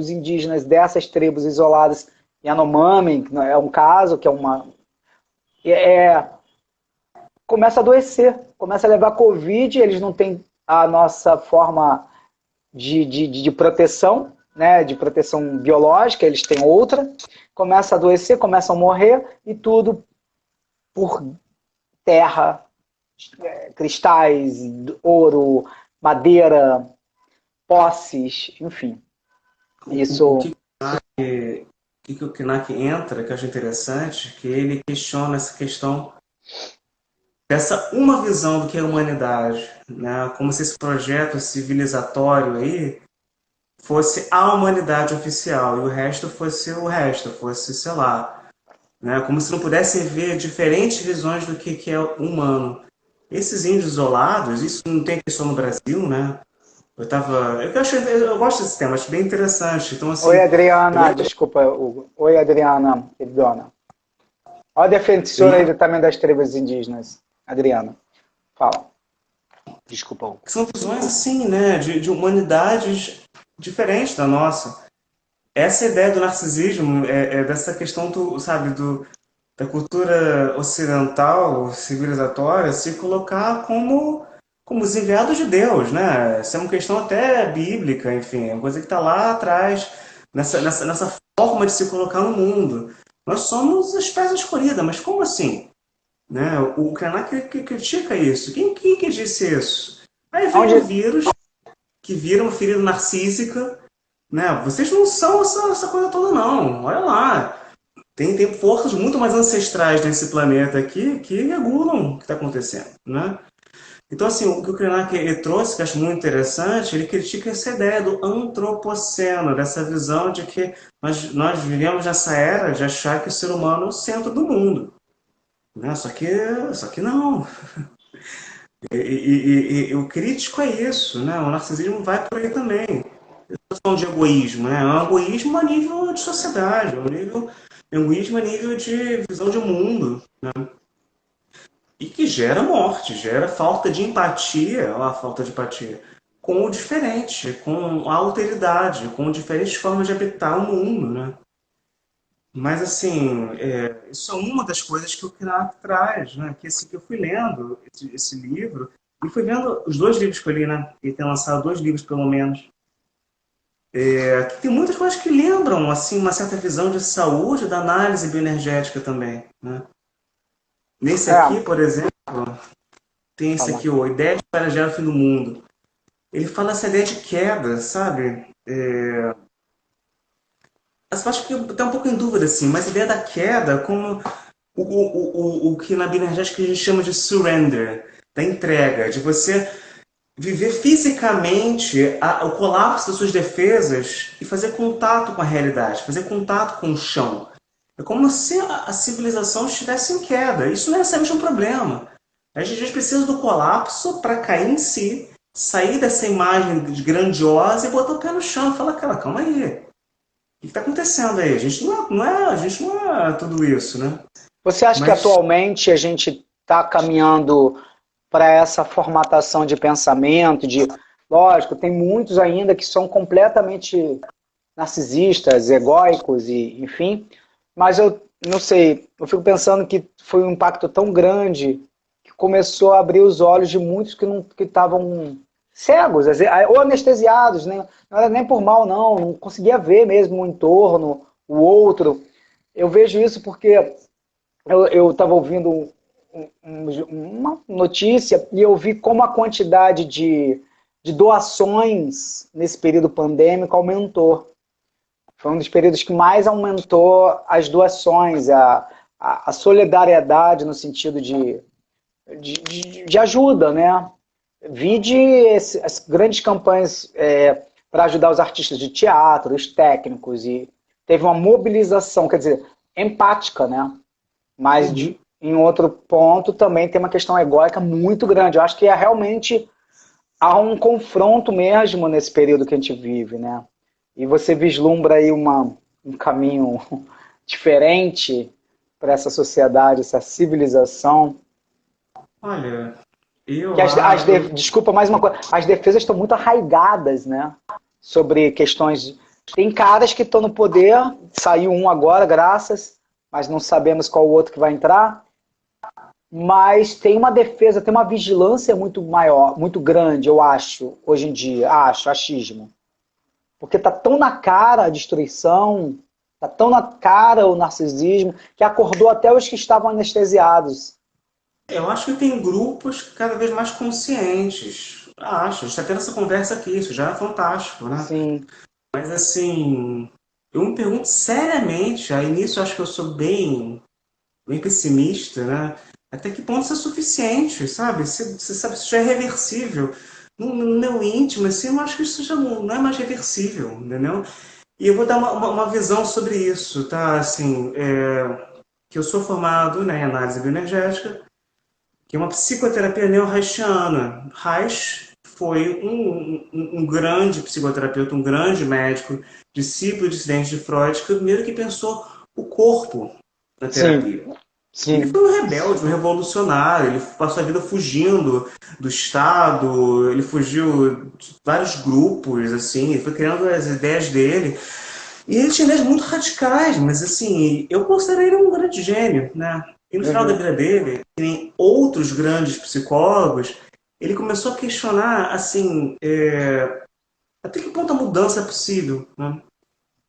indígenas dessas tribos isoladas, Yanomami, que é um caso, que é uma... começa a adoecer, começa a levar Covid, eles não têm a nossa forma de proteção, né, de proteção biológica, eles têm outra, começa a adoecer, começam a morrer, e tudo por terra, cristais, ouro, madeira, posses, enfim. Isso... que o Krenak entra, que eu acho interessante, que ele questiona essa questão dessa uma visão do que é a humanidade, né? Como se esse projeto civilizatório aí fosse a humanidade oficial e o resto, fosse, sei lá, né? Como se não pudesse ver diferentes visões do que é humano. Esses índios isolados, isso não tem aqui só no Brasil, né? Eu gosto desse tema, acho bem interessante. Então, assim, Oi, Adriana, desculpa, Hugo. Oi, Adriana, queridona. Olha a defensora aí também das tribos indígenas. Adriana, fala. Desculpa, Hugo. São visões, assim, né, de humanidades diferentes da nossa. Essa ideia do narcisismo dessa questão, sabe, da cultura ocidental, civilizatória, se colocar como os enviados de Deus, né? Isso é uma questão até bíblica, enfim, é uma coisa que está lá atrás, nessa forma de se colocar no mundo. Nós somos a espécie escolhida, mas como assim? Né? O Krenak critica isso. Quem que disse isso? Aí vem um vírus que vira uma ferida narcísica, né? Vocês não são essa coisa toda, não. Olha lá. Tem forças muito mais ancestrais nesse planeta aqui que regulam o que está acontecendo, né? Então, assim, o que o Krenak trouxe, que eu acho muito interessante, ele critica essa ideia do antropoceno, dessa visão de que nós vivemos nessa era de achar que o ser humano é o centro do mundo. Né? Só que não. E o crítico é isso, né? O narcisismo vai por aí também. Eu estou falando de egoísmo, né? É um egoísmo a nível de sociedade, egoísmo a nível de visão de mundo, né? E que gera morte, gera falta de empatia, ó, a falta de empatia, com o diferente, com a alteridade, com diferentes formas de habitar o mundo, né? Mas, assim, isso é uma das coisas que o Krenak traz, né? Que eu fui lendo esse livro, e fui vendo os dois livros que eu li, né? Ele tem lançado 2 livros, pelo menos. Que tem muitas coisas que lembram, assim, uma certa visão de saúde, da análise bioenergética também, né? Nesse aqui, por exemplo, tem esse aqui, a ideia de para gerar o fim do mundo. Ele fala essa ideia de queda, sabe? Eu acho que eu estou um pouco em dúvida, assim, mas a ideia da queda como o que na bioenergética a gente chama de surrender, da entrega, de você viver fisicamente o colapso das suas defesas e fazer contato com a realidade, fazer contato com o chão. É como se a civilização estivesse em queda. Isso não é necessariamente um problema. A gente precisa do colapso para cair em si, sair dessa imagem grandiosa e botar o pé no chão e falar, cara, calma aí. O que está acontecendo aí? A gente não é tudo isso, né? Você acha que atualmente a gente está caminhando para essa formatação de pensamento, de Lógico, tem muitos ainda que são completamente narcisistas, egóicos e enfim, mas eu não sei, eu fico pensando que foi um impacto tão grande que começou a abrir os olhos de muitos que não que estavam cegos, ou anestesiados, né? Não era nem por mal não conseguia ver mesmo o entorno, o outro. Eu vejo isso porque eu estava ouvindo uma notícia e eu vi como a quantidade de doações nesse período pandêmico aumentou. Foi um dos períodos que mais aumentou as doações, a solidariedade no sentido de ajuda, né? Vide as grandes campanhas para ajudar os artistas de teatro, os técnicos, e teve uma mobilização, quer dizer, empática, né? Mas Uhum. em outro ponto também tem uma questão egóica muito grande. Eu acho que realmente há um confronto mesmo nesse período que a gente vive, né? E você vislumbra aí um caminho diferente para essa sociedade, essa civilização. Olha, Que eu desculpa mais uma coisa, as defesas estão muito arraigadas, né? Sobre questões. Tem caras que estão no poder, saiu um agora, graças, mas não sabemos qual o outro que vai entrar. Mas tem uma defesa, tem uma vigilância muito maior, muito grande, eu acho, hoje em dia. Achismo. Porque tá tão na cara a destruição, tá tão na cara o narcisismo, que acordou até os que estavam anestesiados. eu acho que tem grupos cada vez mais conscientes. Acho, a gente está tendo essa conversa aqui, isso já é fantástico, né? Sim, Mas assim, eu me pergunto seriamente, aí nisso eu acho que eu sou bem pessimista, né? Até que ponto isso é suficiente, sabe? Você sabe, isso já é reversível. No meu íntimo, assim, eu acho que isso já não é mais reversível, entendeu? E eu vou dar uma visão sobre isso, tá? Assim, que eu sou formado, né, em análise bioenergética, que é uma psicoterapia neo-reichiana. Reich foi um grande psicoterapeuta, um grande médico, discípulo dissidente de Freud, que primeiro que pensou o corpo na sim, terapia. Ele sim. foi um rebelde, um revolucionário, ele passou a vida fugindo do Estado, ele fugiu de vários grupos, assim, ele foi criando as ideias dele. E ele tinha ideias muito radicais, mas assim, eu considero ele um grande gênio, né? E no final da Uhum. vida dele, que nem outros grandes psicólogos, ele começou a questionar, assim, até que ponto a mudança é possível, né?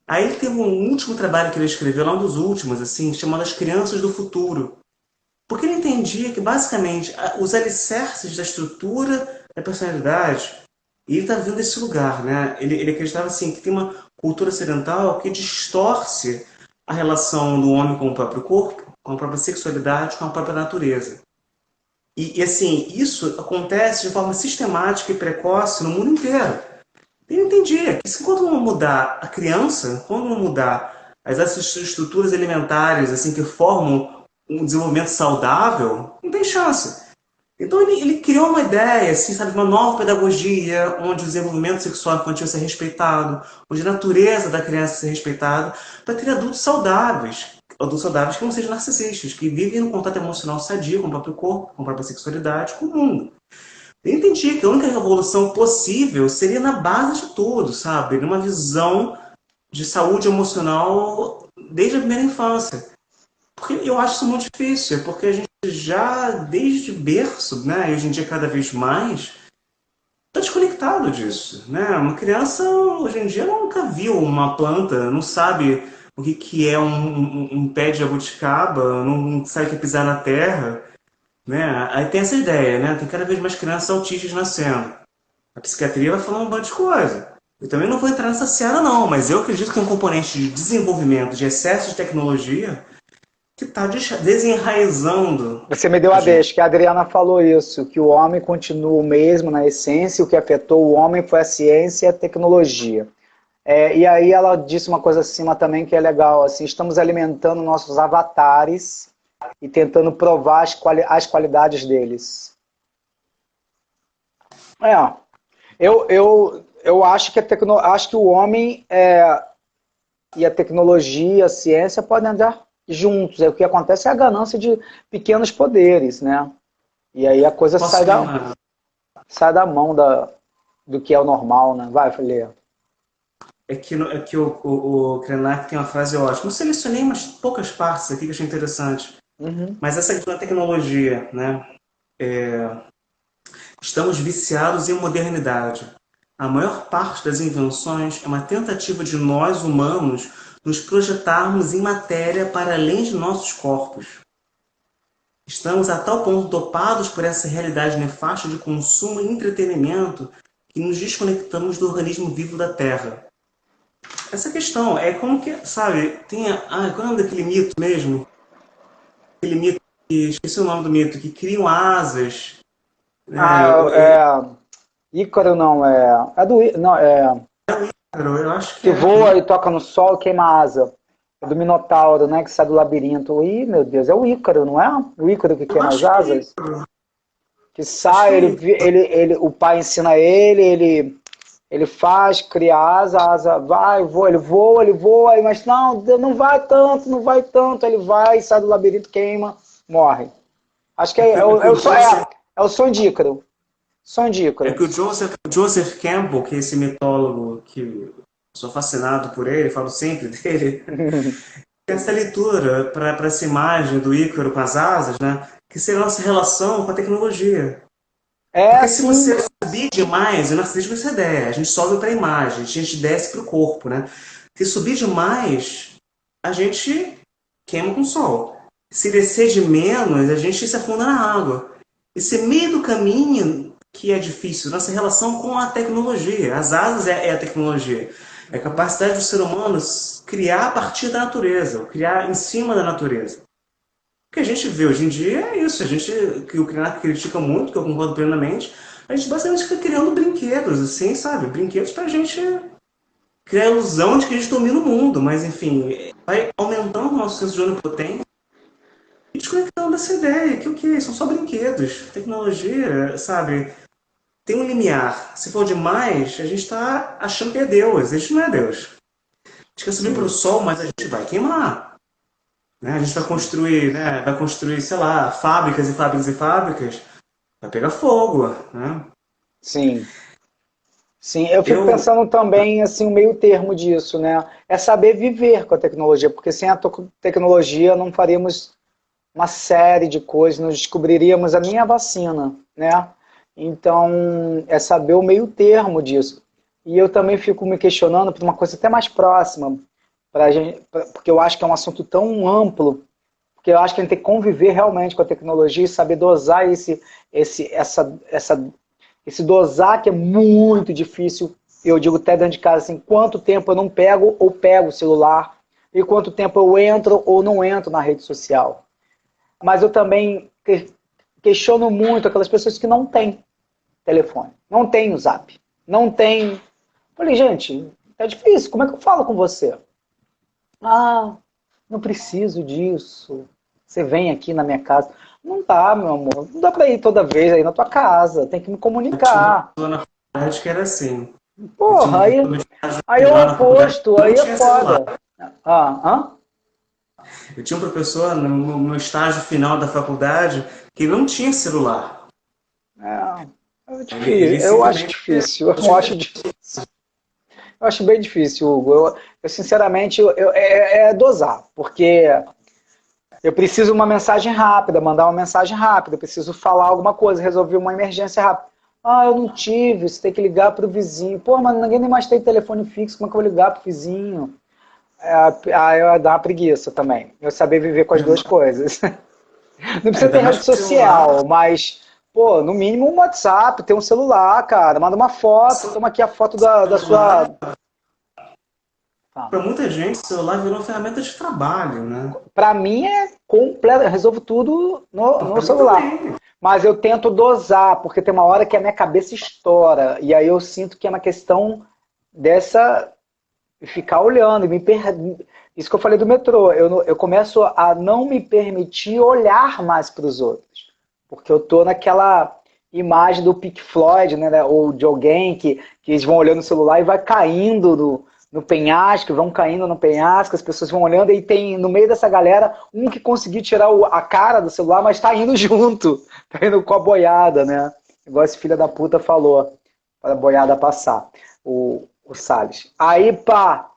Aí ele teve um último trabalho que ele escreveu, lá um dos últimos, assim, chamado As Crianças do Futuro. Porque ele entendia que, basicamente, os alicerces da estrutura da personalidade, e ele está vindo desse lugar, né? Ele acreditava, assim, que tem uma cultura ocidental que distorce a relação do homem com o próprio corpo, com a própria sexualidade, com a própria natureza. Assim, isso acontece de forma sistemática e precoce no mundo inteiro. Eu entendia que se quando não mudar a criança, quando não mudar essas estruturas elementares assim que formam um desenvolvimento saudável, não tem chance. Então ele criou uma ideia, assim, sabe, uma nova pedagogia, onde o desenvolvimento sexual infantil ser respeitado, onde a natureza da criança ser respeitada, para ter adultos saudáveis que não sejam narcisistas, que vivem no contato emocional sadio com o próprio corpo, com a própria sexualidade, com o mundo. Eu entendi que a única revolução possível seria na base de tudo, sabe? Numa visão de saúde emocional desde a primeira infância. Porque eu acho isso muito difícil, porque a gente já, desde berço, né, e hoje em dia cada vez mais, está desconectado disso, né? Uma criança, hoje em dia, nunca viu uma planta, não sabe o que é um pé de jabuticaba, não sabe o que é pisar na terra, né? Aí tem essa ideia, né? Tem cada vez mais crianças autistas nascendo. A psiquiatria vai falar um monte de coisa. Eu também não vou entrar nessa seara, não, mas eu acredito que é um componente de desenvolvimento, de excesso de tecnologia, que está desenraizando Você me deu a a gente. deixa, que a Adriana falou isso, que o homem continua o mesmo na essência, e o que afetou o homem foi a ciência e a tecnologia. E aí ela disse uma coisa acima também que é legal, assim, estamos alimentando nossos avatares e tentando provar as qualidades deles. É, eu acho que, acho que o homem e a tecnologia, a ciência podem andar juntos. O que acontece é a ganância de pequenos poderes, né? E aí a coisa Posso dar sai da mão do que é o normal, né? Vai, Filha. O Krenak tem uma frase ótima. Eu selecionei umas poucas partes aqui que eu achei interessante. Uhum. Mas essa questão da tecnologia, né? Estamos viciados em modernidade. A maior parte das invenções é uma tentativa de nós, humanos, nos projetarmos em matéria para além de nossos corpos. Estamos a tal ponto dopados por essa realidade nefasta de consumo e entretenimento que nos desconectamos do organismo vivo da Terra. Essa questão é como que, sabe, qual é o nome daquele mito mesmo? Aquele mito esqueci o nome do mito, que criam asas, né? Ah, Ícaro não, não, Eu acho que que é. voa e toca no sol e queima a asa. É do Minotauro, né? Que sai do labirinto. Ih, meu Deus, é o Ícaro, não é? O Ícaro que Eu queima as acho que é. asas? Que Acho que sai, é isso. o pai ensina ele faz, cria asa, a asa vai, voa, ele voa, mas não vai tanto, não vai tanto. Ele vai, sai do labirinto, queima, morre. Acho que É que, é que o Joseph, é o sonho de Ícaro. Sonho de é Ícaro. que o Joseph Campbell, que é esse mitólogo que eu sou fascinado por ele, falo sempre dele, tem essa leitura para essa imagem do Ícaro com as asas, né? Que seria a nossa relação com a tecnologia. É Porque se assim. você subir demais, o narcisismo é essa ideia, a gente sobe para a imagem, a gente desce para o corpo, né? Se subir demais, a gente queima com o sol. Se descer de menos, a gente se afunda na água. Esse meio do caminho que é difícil, nossa relação com a tecnologia. As asas é a tecnologia. É a capacidade do ser humano criar a partir da natureza, criar em cima da natureza. O que a gente vê hoje em dia é isso. A gente, que o Krenak critica muito, que eu concordo plenamente, a gente basicamente fica criando brinquedos, assim, sabe? Brinquedos pra gente criar a ilusão de que a gente domina o mundo, mas enfim, vai aumentando o nosso senso de onipotência e desconectando dessa ideia que o que? São só brinquedos. Tecnologia, sabe? Tem um limiar. Se for demais, a gente está achando que é Deus. A gente não é Deus. A gente quer subir para o Sim. sol, mas a gente vai queimar. Né? A gente vai construir, né? Vai construir, sei lá, fábricas e fábricas e fábricas. Vai pegar fogo, né? Sim. Sim, eu fico Eu, pensando também assim, o meio termo disso, né? É saber viver com a tecnologia, porque sem a tecnologia não faríamos uma série de coisas, não descobriríamos a minha vacina, né? Então, é saber o meio termo disso. E eu também fico me questionando por uma coisa até mais próxima, porque eu acho que é um assunto tão amplo, porque eu acho que a gente tem que conviver realmente com a tecnologia e saber dosar esse dosar que é muito difícil. Eu digo até dentro de casa assim, quanto tempo eu não pego ou pego o celular e quanto tempo eu entro ou não entro na rede social. Mas eu também questiono muito aquelas pessoas que não têm telefone, não têm o Zap, não têm. Falei, gente, é difícil, como é que eu falo com você? Ah, não preciso disso. Você vem aqui na minha casa. Não dá, meu amor. Não dá pra ir toda vez aí na tua casa. Tem que me eu tinha uma comunicar. pessoa na faculdade que era assim. Eu tinha Porra, uma pessoa no estágio aí é o final na faculdade oposto. que não Aí é tinha celular. foda. Ah, hã? Eu tinha um professor no estágio final da faculdade que não tinha celular. É Ele difícil. Eu acho simplesmente difícil. Eu acho difícil. Eu acho bem difícil, Hugo. Eu sinceramente, é dosar. Porque eu preciso uma mensagem rápida, mandar uma mensagem rápida, eu preciso falar alguma coisa, resolver uma emergência rápida. Ah, eu não tive, você tem que ligar para o vizinho. Pô, mas ninguém nem mais tem telefone fixo, como é que eu vou ligar para o vizinho? Eu dá uma preguiça também. Eu saber viver com as duas coisas. Não precisa ainda ter mais rede com o celular. social, mas, pô, no mínimo um WhatsApp, ter um celular, cara. Manda uma foto, toma aqui a foto da Celular, sua. Tá. para muita gente, o celular virou uma ferramenta de trabalho, né? Para mim é completo, eu resolvo tudo no Para mim celular. também. Mas eu tento dosar, porque tem uma hora que a minha cabeça estoura. E aí eu sinto que é uma questão dessa ficar olhando. Isso que eu falei do metrô. Eu começo a não me permitir olhar mais para os outros. Porque eu tô naquela imagem do Pink Floyd, né? Ou de alguém que eles vão olhando no celular e vai caindo no penhasco, vão caindo no penhasco, as pessoas vão olhando e tem no meio dessa galera um que conseguiu tirar a cara do celular, mas tá indo junto, tá indo com a boiada, né? Igual esse filho da puta falou. para a boiada passar, o Salles. Aí, pá,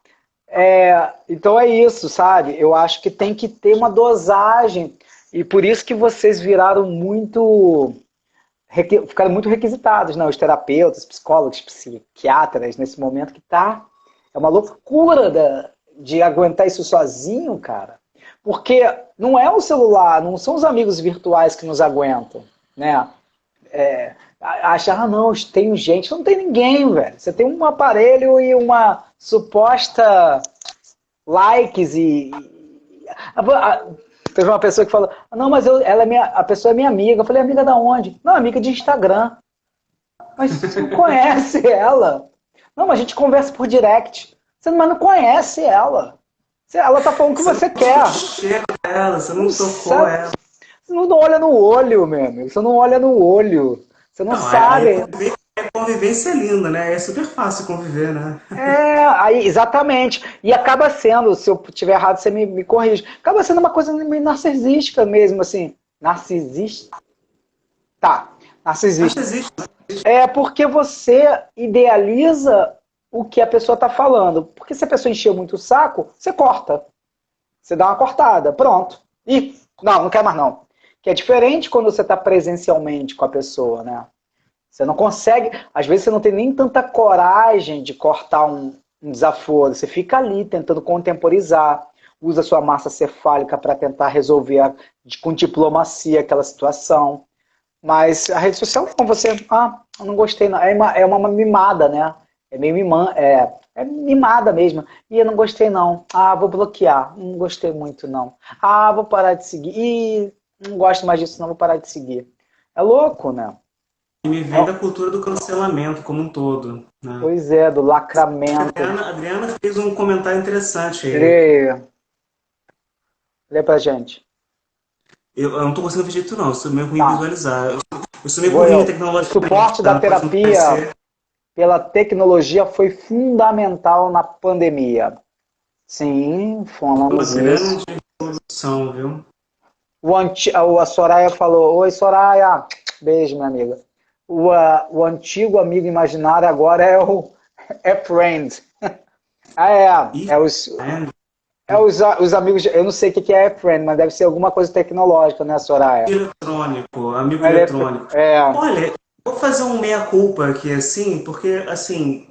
então é isso, sabe? Eu acho que tem que ter uma dosagem, e por isso que vocês viraram muito, ficaram muito requisitados, né? Os terapeutas, psicólogos, psiquiatras, nesse momento que tá, é uma loucura de aguentar isso sozinho, cara. Porque não é o celular, não são os amigos virtuais que nos aguentam, né? Acha, não, tem gente. Não tem ninguém, velho. Você tem um aparelho e uma suposta likes teve uma pessoa que falou, não, mas ela a pessoa é minha amiga. Eu falei, amiga da onde? Não, amiga de Instagram. Mas você não conhece ela. Não, mas a gente conversa por direct. Você não conhece ela. Ela tá falando o que você quer. Chega ela, você não Não tocou sabe, ela. você não olha no olho, meu amigo. Você não olha no olho. Você não Não, aí sabe. a convivência é linda, né? É super fácil conviver, né? Aí, exatamente. E acaba sendo, se eu estiver errado, você me corrige. Acaba sendo uma coisa meio narcisística mesmo, assim. Narcisista? Tá, Mas narcisista. existe, né? É porque você idealiza o que a pessoa está falando. Porque se a pessoa encher muito o saco, você corta. Você dá uma cortada, pronto. E não quer mais não. Que é diferente quando você está presencialmente com a pessoa, né? Você não consegue, às vezes você não tem nem tanta coragem de cortar um desaforo. Você fica ali tentando contemporizar, usa sua massa cefálica para tentar resolver com diplomacia aquela situação. Mas a rede social, como você, eu não gostei, não. É uma mimada, né? É meio é mimada mesmo. E eu não gostei, não. Vou bloquear. Não gostei muito, não. Vou parar de seguir. Não gosto mais disso, não. Vou parar de seguir. É louco, né? E me vem da cultura do cancelamento como um todo, né? Pois é, do A lacramento. Adriana fez um comentário interessante aí. Lê, lê pra gente. Eu não tô conseguindo ver jeito, não. Eu sou meio ruim em Tá, visualizar. Eu sou meio vou burrinho eu. O tecnologicamente, suporte da tá? Pode não terapia parecer. pela tecnologia foi fundamental na pandemia. Sim, Uma falamos isso. grande evolução, viu? A Soraya falou, oi Soraya, beijo minha amiga. O antigo amigo imaginário agora é friend. E É os, é, os amigos, eu não sei o que é friend, mas deve ser alguma coisa tecnológica, né, Soraya? eletrônico, amigo Ele eletrônico. é, Olha, vou fazer um meia-culpa aqui, assim, porque, assim,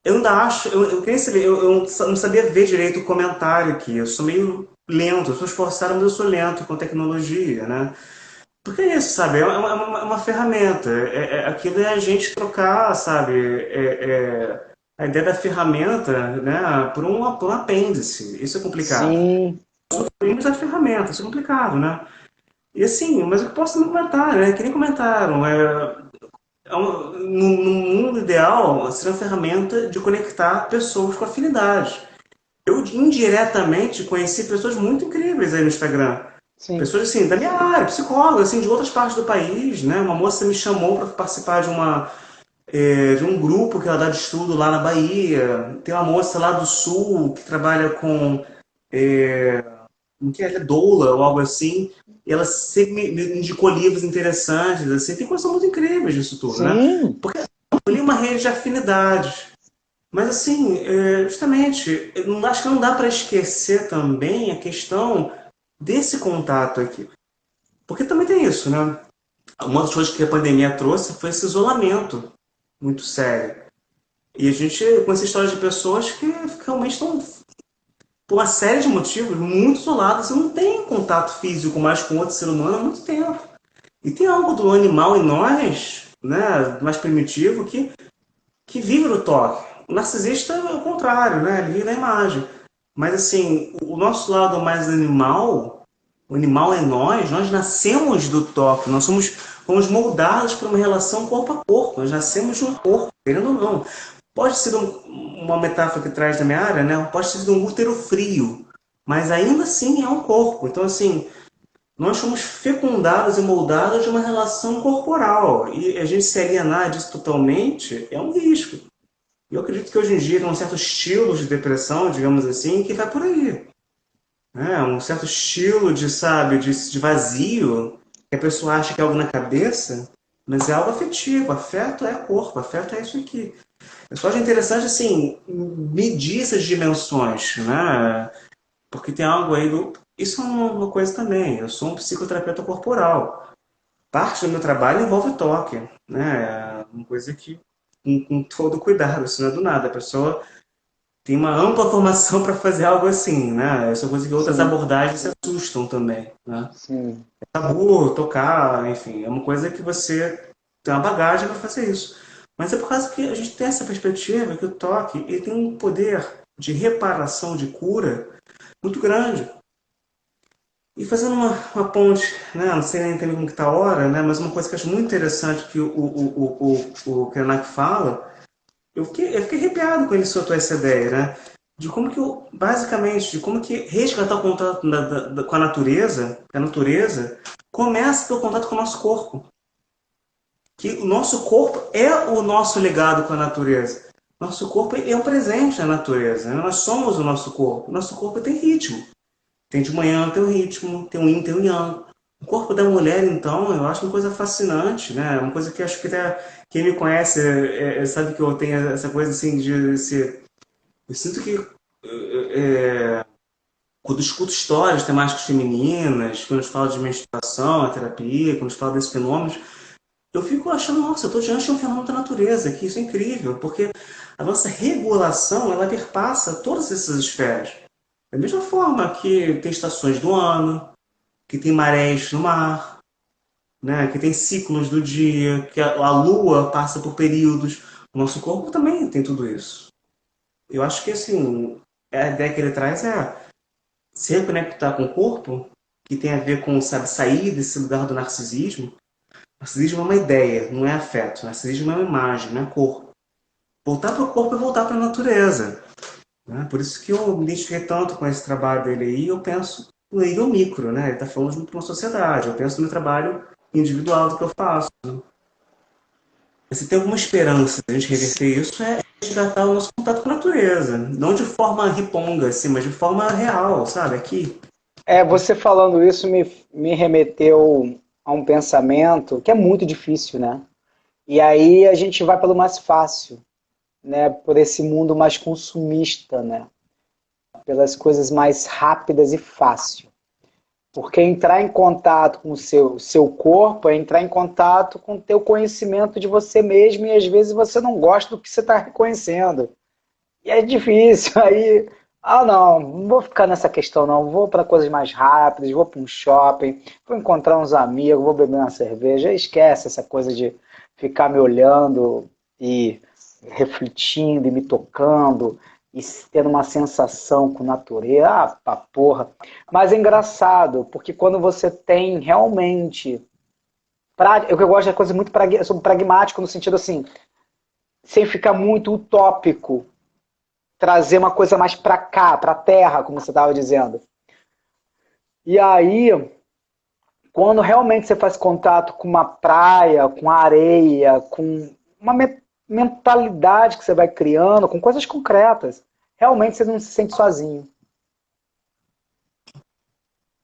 eu ainda acho, eu queria saber, eu não sabia ver direito o comentário aqui, eu sou meio lento, eu sou esforçado, mas eu sou lento com tecnologia, né? Porque é isso, sabe? É uma ferramenta. Aquilo é a gente trocar, sabe? A ideia da ferramenta, né? Por um apêndice. Isso é complicado. sim, Temos a ferramenta, isso é complicado, né? E assim, mas o que eu posso comentar, né? Que nem comentaram. No mundo ideal, seria uma ferramenta de conectar pessoas com afinidade. Eu indiretamente conheci pessoas muito incríveis aí no Instagram. sim, Pessoas assim, da minha área, psicólogas, assim, de outras partes do país, né? Uma moça me chamou para participar de um grupo que ela dá de estudo lá na Bahia. Tem uma moça lá do Sul que trabalha com que é doula ou algo assim. E ela sempre me indicou livros interessantes, assim. Tem coisas muito incríveis disso tudo, né? sim, Porque eu li uma rede de afinidades. Mas assim, justamente, acho que não dá para esquecer também a questão desse contato aqui. Porque também tem isso, né? Uma das coisas que a pandemia trouxe foi esse isolamento muito sério. E a gente conhece histórias de pessoas que realmente estão, por uma série de motivos, muito isoladas e não têm contato físico mais com outro ser humano há muito tempo. E tem algo do animal em nós, né, mais primitivo, que vive no toque. O narcisista é o contrário, né? Ele vive na imagem. Mas assim, o nosso lado mais animal, o animal é nós nascemos do toque, fomos moldados por uma relação corpo a corpo, nós nascemos de um corpo, querendo ou não. Pode ser uma metáfora que traz da minha área, né? Pode ser de um útero frio, mas ainda assim é um corpo. Então, assim, nós somos fecundados e moldados de uma relação corporal. E a gente se alienar disso totalmente é um risco. Eu acredito que hoje em dia tem um certo estilo de depressão, digamos assim, que vai por aí. Né? Um certo estilo de, sabe, de vazio, que a pessoa acha que é algo na cabeça, mas é algo afetivo. Afeto é corpo, afeto é isso aqui. Eu só acho interessante, assim, medir essas dimensões, né? Porque tem algo aí do... Isso é uma coisa também. Eu sou um psicoterapeuta corporal. Parte do meu trabalho envolve toque, né? É uma coisa que, com todo cuidado, isso não é do nada. A pessoa tem uma ampla formação para fazer algo assim, né? Essa coisa que outras Sim, abordagens se assustam também, né? sim, Tabu, tocar, enfim, é uma coisa que você tem uma bagagem para fazer isso. Mas é por causa que a gente tem essa perspectiva que o toque ele tem um poder de reparação, de cura muito grande. E fazendo uma ponte, né? Não sei nem também como que tá a hora, né? Mas uma coisa que eu acho muito interessante que o Krenak fala, eu fiquei arrepiado quando ele soltou essa ideia, né? De como que, basicamente, de como que resgatar o contato com a natureza, começa pelo contato com o nosso corpo. Que o nosso corpo é o nosso legado com a natureza. Nosso corpo é o presente na natureza, né? Nós somos o nosso corpo. Nosso corpo tem ritmo. Tem de manhã, tem um ritmo, tem um yin, tem um yang. O corpo da mulher, então, eu acho uma coisa fascinante, né? Uma coisa que acho que até quem me conhece sabe que eu tenho essa coisa assim de ser. Eu sinto que quando escuto histórias temáticas femininas, quando falo de menstruação, a terapia, quando falo desses fenômenos, eu fico achando, nossa, eu estou diante de um fenômeno da natureza, que isso é incrível, porque a nossa regulação, ela perpassa todas essas esferas. Da mesma forma que tem estações do ano, que tem marés no mar, né? Que tem ciclos do dia, que a lua passa por períodos. O nosso corpo também tem tudo isso. Eu acho que assim, a ideia que ele traz é se reconectar com o corpo, que tem a ver com, sabe, sair desse lugar do narcisismo. Narcisismo é uma ideia, não é afeto. Narcisismo é uma imagem, não é corpo. Voltar para o corpo é voltar para a natureza. Né? Por isso que eu me identifiquei tanto com esse trabalho dele aí, eu penso no nível micro, né? Ele está falando junto com uma sociedade. Eu penso no meu trabalho individual do que eu faço. Se tem alguma esperança de a gente reverter isso, é resgatar o nosso contato com a natureza. Não de forma riponga, assim, mas de forma real, sabe? Aqui. Você falando isso me remeteu a um pensamento que é muito difícil, né? E aí a gente vai pelo mais fácil, né? Por esse mundo mais consumista, né? Pelas coisas mais rápidas e fácil. Porque entrar em contato com o seu corpo é entrar em contato com o teu conhecimento de você mesmo e às vezes você não gosta do que você está reconhecendo. E é difícil, aí, não vou ficar nessa questão não, vou para coisas mais rápidas, vou para um shopping, vou encontrar uns amigos, vou beber uma cerveja, esquece essa coisa de ficar me olhando e refletindo e me tocando e tendo uma sensação com natureza, pra porra. Mas é engraçado, porque quando você tem realmente, eu que eu gosto de coisa muito eu sou pragmático no sentido assim, sem ficar muito utópico, trazer uma coisa mais para cá, para a terra, como você estava dizendo. E aí, quando realmente você faz contato com uma praia, com areia, com uma mentalidade que você vai criando, com coisas concretas, realmente você não se sente sozinho.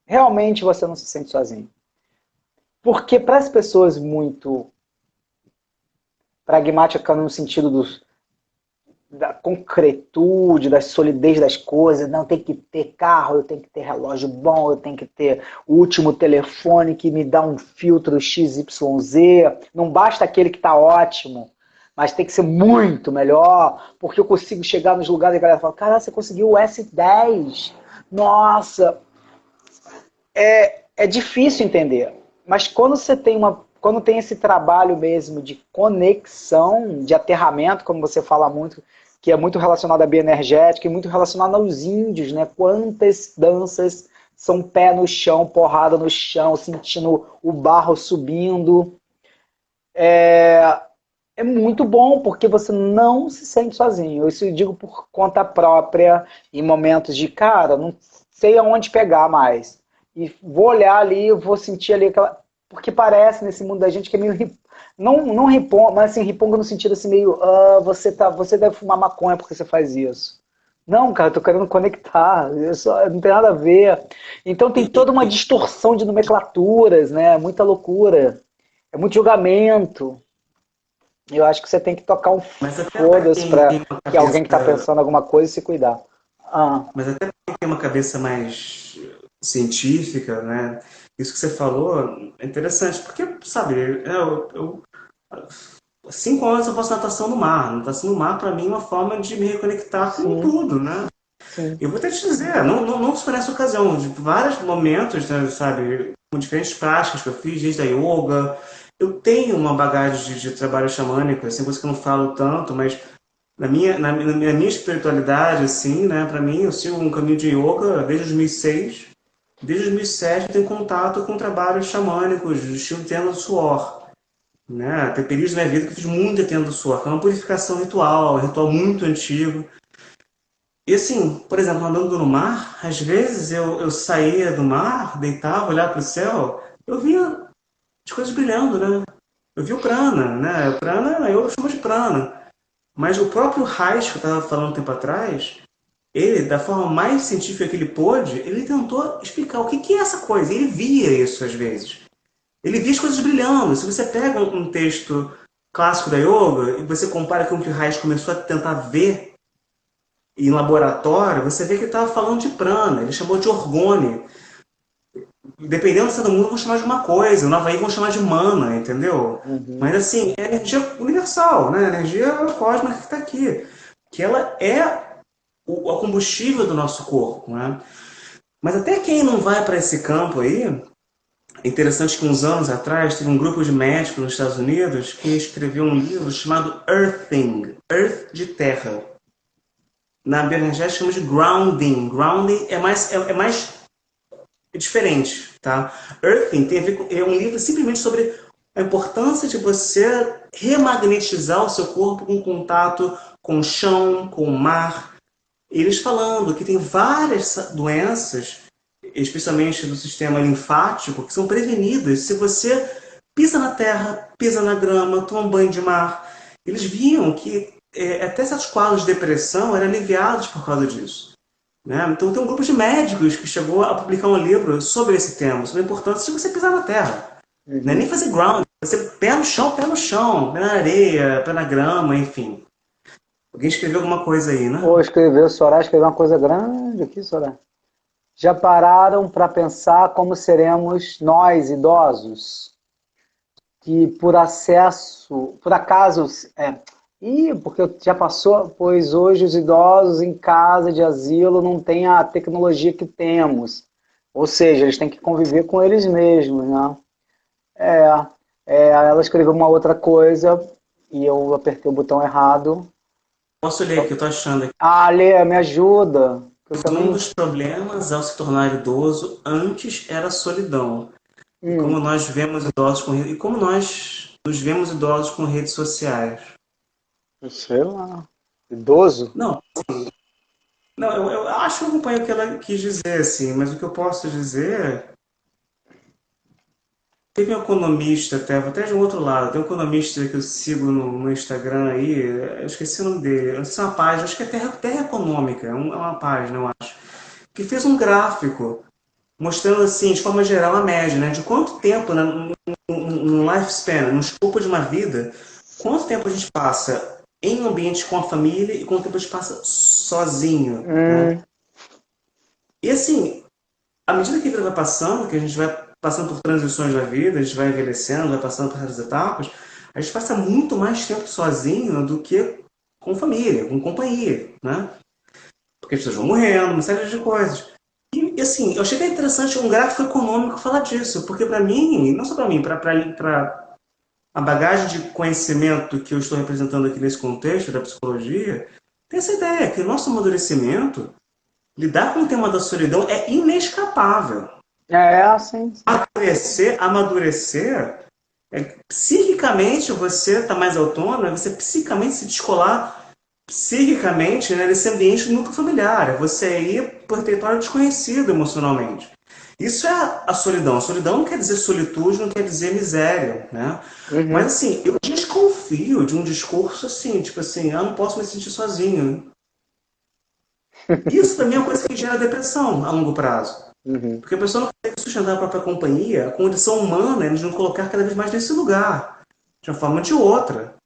Realmente você não se sente sozinho. Porque para as pessoas muito pragmáticas no sentido da concretude, da solidez das coisas, não tem que ter carro, eu tenho que ter relógio bom, eu tenho que ter o último telefone que me dá um filtro XYZ, não basta aquele que está ótimo, mas tem que ser muito melhor, porque eu consigo chegar nos lugares e a galera fala, cara, você conseguiu o S10, nossa, é difícil entender, mas quando tem esse trabalho mesmo de conexão, de aterramento, como você fala muito, que é muito relacionado à bioenergética e muito relacionado aos índios, né? Quantas danças são pé no chão, porrada no chão, sentindo o barro subindo. É muito bom, porque você não se sente sozinho. Isso eu digo por conta própria, em momentos de, cara, não sei aonde pegar mais. E vou olhar ali, vou sentir ali aquela. Porque parece nesse mundo da gente que é meio. Não riponga, mas assim, riponga no sentido assim, meio. Você deve fumar maconha porque você faz isso. Não, cara, eu tô querendo conectar. Não tem nada a ver. Então tem toda uma distorção de nomenclaturas, né? Muita loucura. É muito julgamento. Eu acho que você tem que tocar um Mas até para foda-se quem pra tem uma que alguém que tá cabeça, pensando alguma coisa se cuidar. Ah, mas até para quem tem uma cabeça mais científica, né? Isso que você falou é interessante, porque, sabe, 5 anos eu faço natação no mar. Natação no mar, para mim, é uma forma de me reconectar com sim, tudo, né? sim. Eu vou até te dizer, não só nessa ocasião, de vários momentos, né, sabe, com diferentes práticas que eu fiz, desde a yoga. Eu tenho uma bagagem de trabalho xamânico, assim, coisa que eu não falo tanto, mas na minha espiritualidade, assim, né, para mim, eu sigo um caminho de yoga desde 2006. Desde 2007 eu tenho contato com trabalhos xamânicos, do estilo tenda do suor. Né? Tem períodos da minha vida que eu fiz muita tenda do suor, que é uma purificação ritual, um ritual muito antigo. E assim, por exemplo, andando no mar, às vezes eu saía do mar, deitava, olhava para o céu, eu via as coisas brilhando, né? Eu vi o prana, né? O prana, eu chamo de prana. Mas o próprio Reich, que eu estava falando um tempo atrás, ele, da forma mais científica que ele pôde, ele tentou explicar o que é essa coisa. Ele via isso às vezes. Ele via as coisas brilhando. Se você pega um texto clássico da yoga e você compara com o que o Reich começou a tentar ver em laboratório, você vê que ele estava falando de prana, ele chamou de orgone. Dependendo do centro do mundo, vão chamar de uma coisa, no Havaí vão chamar de mana, entendeu? Mas Uhum. assim, é energia universal, né? A energia cósmica que está aqui. Que ela é o combustível do nosso corpo, né? Mas até quem não vai para esse campo aí, é interessante que uns anos atrás teve um grupo de médicos nos Estados Unidos que escreveu um livro chamado Earthing, Earth de Terra. Na bioenergética chama de grounding. Grounding é mais diferente, tá? Earthing tem a ver é um livro simplesmente sobre a importância de você remagnetizar o seu corpo com contato com o chão, com o mar. Eles falando que tem várias doenças, especialmente do sistema linfático, que são prevenidas se você pisa na terra, pisa na grama, toma um banho de mar. Eles viam que até certos quadros de depressão eram aliviados por causa disso. Né? Então tem um grupo de médicos que chegou a publicar um livro sobre esse tema, sobre a importância de você pisar na terra. Não é nem Uhum. fazer ground, você pé no chão, pé na areia, pé na grama, enfim. Alguém escreveu alguma coisa aí, né? Ou escreveu, Soraya escreveu uma coisa grande aqui, Soraya. Já pararam para pensar como seremos nós, idosos? Que por acesso, por acaso, porque já passou, pois hoje os idosos em casa de asilo não têm a tecnologia que temos. Ou seja, eles têm que conviver com eles mesmos, né? É, ela escreveu uma outra coisa e eu apertei o botão errado. Posso ler aqui, eu tô achando aqui. Ah, Lê, me ajuda. Que eu Um também. dos problemas ao se tornar idoso antes era a solidão. E como Hum, nós vemos idosos e como nós nos vemos idosos com redes sociais. sei lá. Idoso? Não, não, eu acho que eu acompanho o que ela quis dizer, assim, mas o que eu posso dizer. Teve um economista, até de um outro lado, tem um economista que eu sigo no Instagram aí, eu esqueci o nome dele, não sei se é uma página, acho que é Terra Econômica, é uma página, eu acho, que fez um gráfico mostrando, assim, de forma geral, a média, né, de quanto tempo, né, no lifespan, no escopo de uma vida, quanto tempo a gente passa em um ambiente com a família e quanto tempo a gente passa sozinho, né? Hum, E assim, à medida que a vida vai passando, que a gente vai passando por transições na vida, a gente vai envelhecendo, vai passando por essas etapas, a gente passa muito mais tempo sozinho do que com família, com companhia, né? Porque as pessoas vão morrendo, uma série de coisas. E assim, eu achei até interessante um gráfico econômico falar disso, porque para mim, não só para mim, para a bagagem de conhecimento que eu estou representando aqui nesse contexto da psicologia, tem essa ideia que o nosso amadurecimento, lidar com o tema da solidão é inescapável. assim. Amadurecer, psiquicamente você está mais autônomo, você psicicamente se descolar psiquicamente, né, desse ambiente do núcleo familiar, você ir por território desconhecido emocionalmente. Isso é a solidão. A solidão não quer dizer solitude, não quer dizer miséria, né? Mas Uhum. assim, eu desconfio de um discurso assim, tipo assim, eu não posso me sentir sozinho. Isso também é uma coisa que gera depressão a longo prazo. Uhum. Porque a pessoa não consegue sustentar a própria companhia, a condição humana é de nos colocar cada vez mais nesse lugar, de uma forma ou de outra.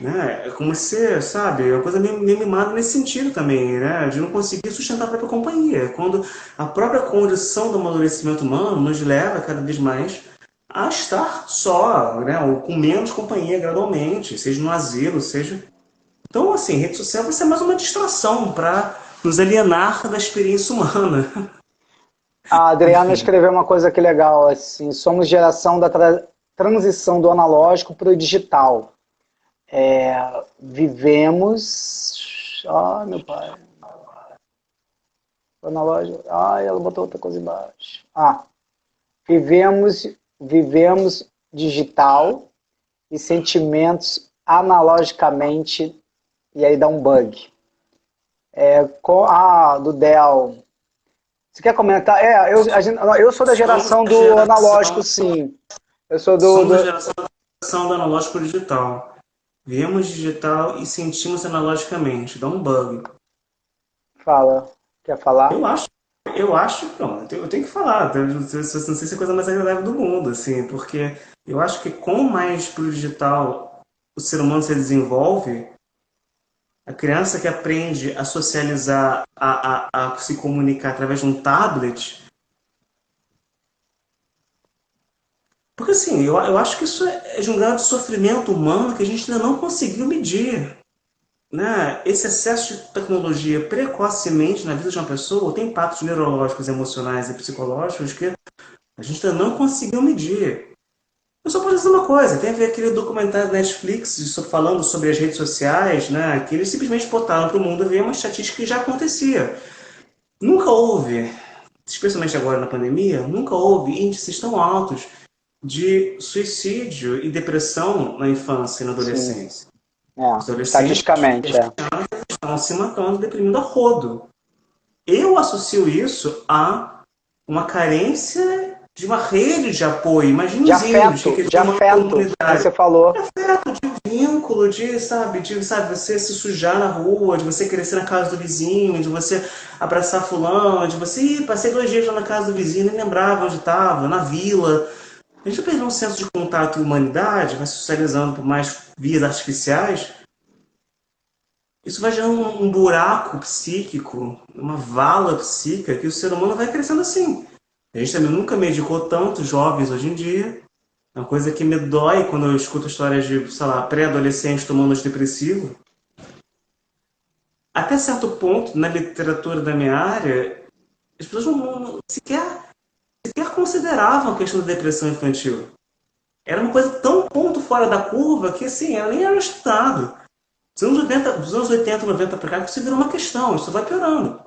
Né? É como se, sabe, é uma coisa meio mimada nesse sentido também, né? De não conseguir sustentar a própria companhia. Quando a própria condição do amadurecimento humano nos leva cada vez mais a estar só, né? Ou com menos companhia gradualmente, seja no asilo, seja. Então, assim, rede social vai ser mais uma distração para nos alienar da experiência humana. A Adriana Enfim. escreveu uma coisa que legal, assim, somos geração da transição do analógico para o digital. Vivemos... Ai, meu pai. O analógico... Ai, ela botou outra coisa embaixo. Vivemos digital e sentimentos analogicamente, e aí dá um bug. Do Del. Você quer comentar? Eu sou da Somos geração a do analógico, geração, sim. Eu sou somos a geração do analógico para o digital. Vemos digital e sentimos analogicamente. Dá um bug. Fala. Quer falar? Eu acho, eu acho, não, eu tenho que falar. Eu não sei se é a coisa mais agradável do mundo, assim, porque eu acho que com mais pro digital o ser humano se desenvolve, a criança que aprende a socializar, a se comunicar através de um tablet, porque assim, eu acho que isso é de um grau de sofrimento humano que a gente ainda não conseguiu medir. Né? Esse excesso de tecnologia precocemente na vida de uma pessoa tem impactos neurológicos, emocionais e psicológicos que a gente ainda não conseguiu medir. Eu só posso dizer uma coisa, tem a ver aquele documentário da Netflix falando sobre as redes sociais, né, que eles simplesmente botaram para o mundo ver uma estatística que já acontecia. Nunca houve, especialmente agora na pandemia, nunca houve índices tão altos de suicídio e depressão na infância e na Sim. adolescência. Os adolescentes e Estatisticamente, as crianças estão se matando, deprimindo a rodo. Eu associo isso a uma carência de uma rede de apoio. Imagina os índios que de queriam uma afeto, como comunidade. você falou. De vínculo, de você se sujar na rua, de você crescer na casa do vizinho, de você abraçar fulano, de você passei 2 dias lá na casa do vizinho, nem lembrava onde estava, na vila. A gente perdeu um senso de contato e humanidade, vai socializando por mais vias artificiais. Isso vai gerando um buraco psíquico, uma vala psíquica, que o ser humano vai crescendo assim. A gente também nunca medicou tantos jovens hoje em dia. É uma coisa que me dói quando eu escuto histórias de, sei lá, pré-adolescentes tomando antidepressivo. Até certo ponto, na literatura da minha área, as pessoas não sequer consideravam a questão da depressão infantil. Era uma coisa tão ponto fora da curva que, assim, ela nem era estudado. Dos anos 80, 90 para cá, isso virou uma questão, isso vai piorando.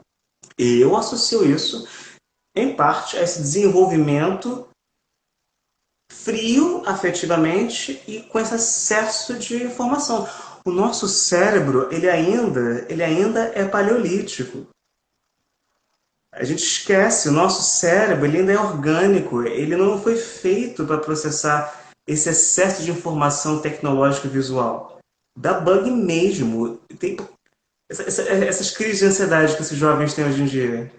E eu associo isso, em parte, a esse desenvolvimento frio afetivamente e com esse excesso de informação. O nosso cérebro, ele ainda é paleolítico. A gente esquece, o nosso cérebro ele ainda é orgânico, ele não foi feito para processar esse excesso de informação tecnológica e visual. Dá bug mesmo. Essas crises de ansiedade que esses jovens têm hoje em dia.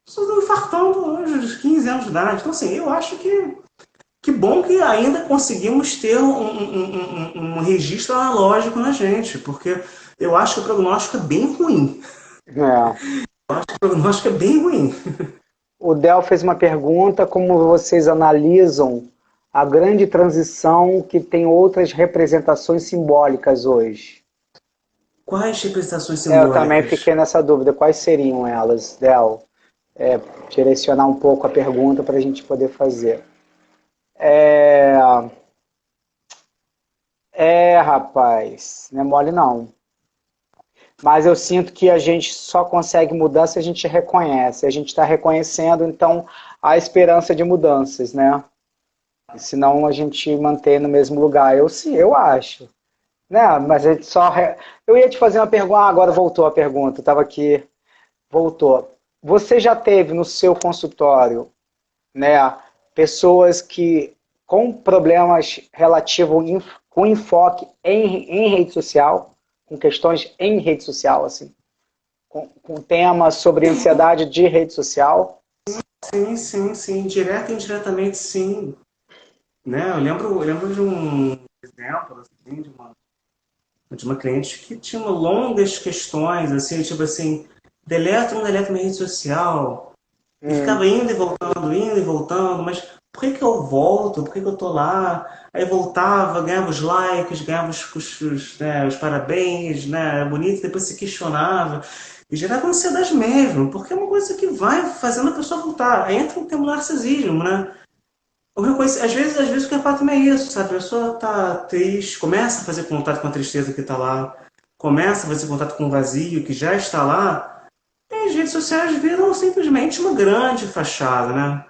Estão infartando hoje, aos 15 anos de idade. Então, assim, eu acho que bom que ainda conseguimos ter um registro analógico na gente, porque eu acho que o prognóstico é bem ruim. É. O prognóstico é bem ruim. O Del fez uma pergunta, como vocês analisam a grande transição que tem outras representações simbólicas hoje? Quais representações Eu também simbólicas? fiquei nessa dúvida. Quais seriam elas, Del? Direcionar um pouco a pergunta para a gente poder fazer. Rapaz, não é mole não. Mas eu sinto que a gente só consegue mudar se a gente reconhece. A gente está reconhecendo, então há esperança de mudanças, né? Senão a gente mantém no mesmo lugar. Eu acho. Né? Mas a gente só. Eu ia te fazer uma pergunta. Agora voltou a pergunta. Estava aqui. Voltou. Você já teve no seu consultório, né, pessoas que com problemas relativos com enfoque em rede social, com questões em rede social, assim, com temas sobre ansiedade de rede social? Sim, sim, sim, direto e indiretamente, sim. Né? Eu lembro de um exemplo, assim, de uma cliente que tinha longas questões, assim, tipo assim, deleta ou não deleta minha rede social, e ficava indo e voltando, mas por que que eu volto? Por que que eu tô lá? Aí voltava, ganhava os likes, ganhava os parabéns, né? Era bonito, depois se questionava. E gerava ansiedade mesmo, porque é uma coisa que vai fazendo a pessoa voltar. Aí entra o narcisismo, né? Às vezes o que é fato é isso, sabe? A pessoa tá triste, começa a fazer contato com a tristeza que está lá, começa a fazer contato com o vazio que já está lá, e as redes sociais viram simplesmente uma grande fachada, né?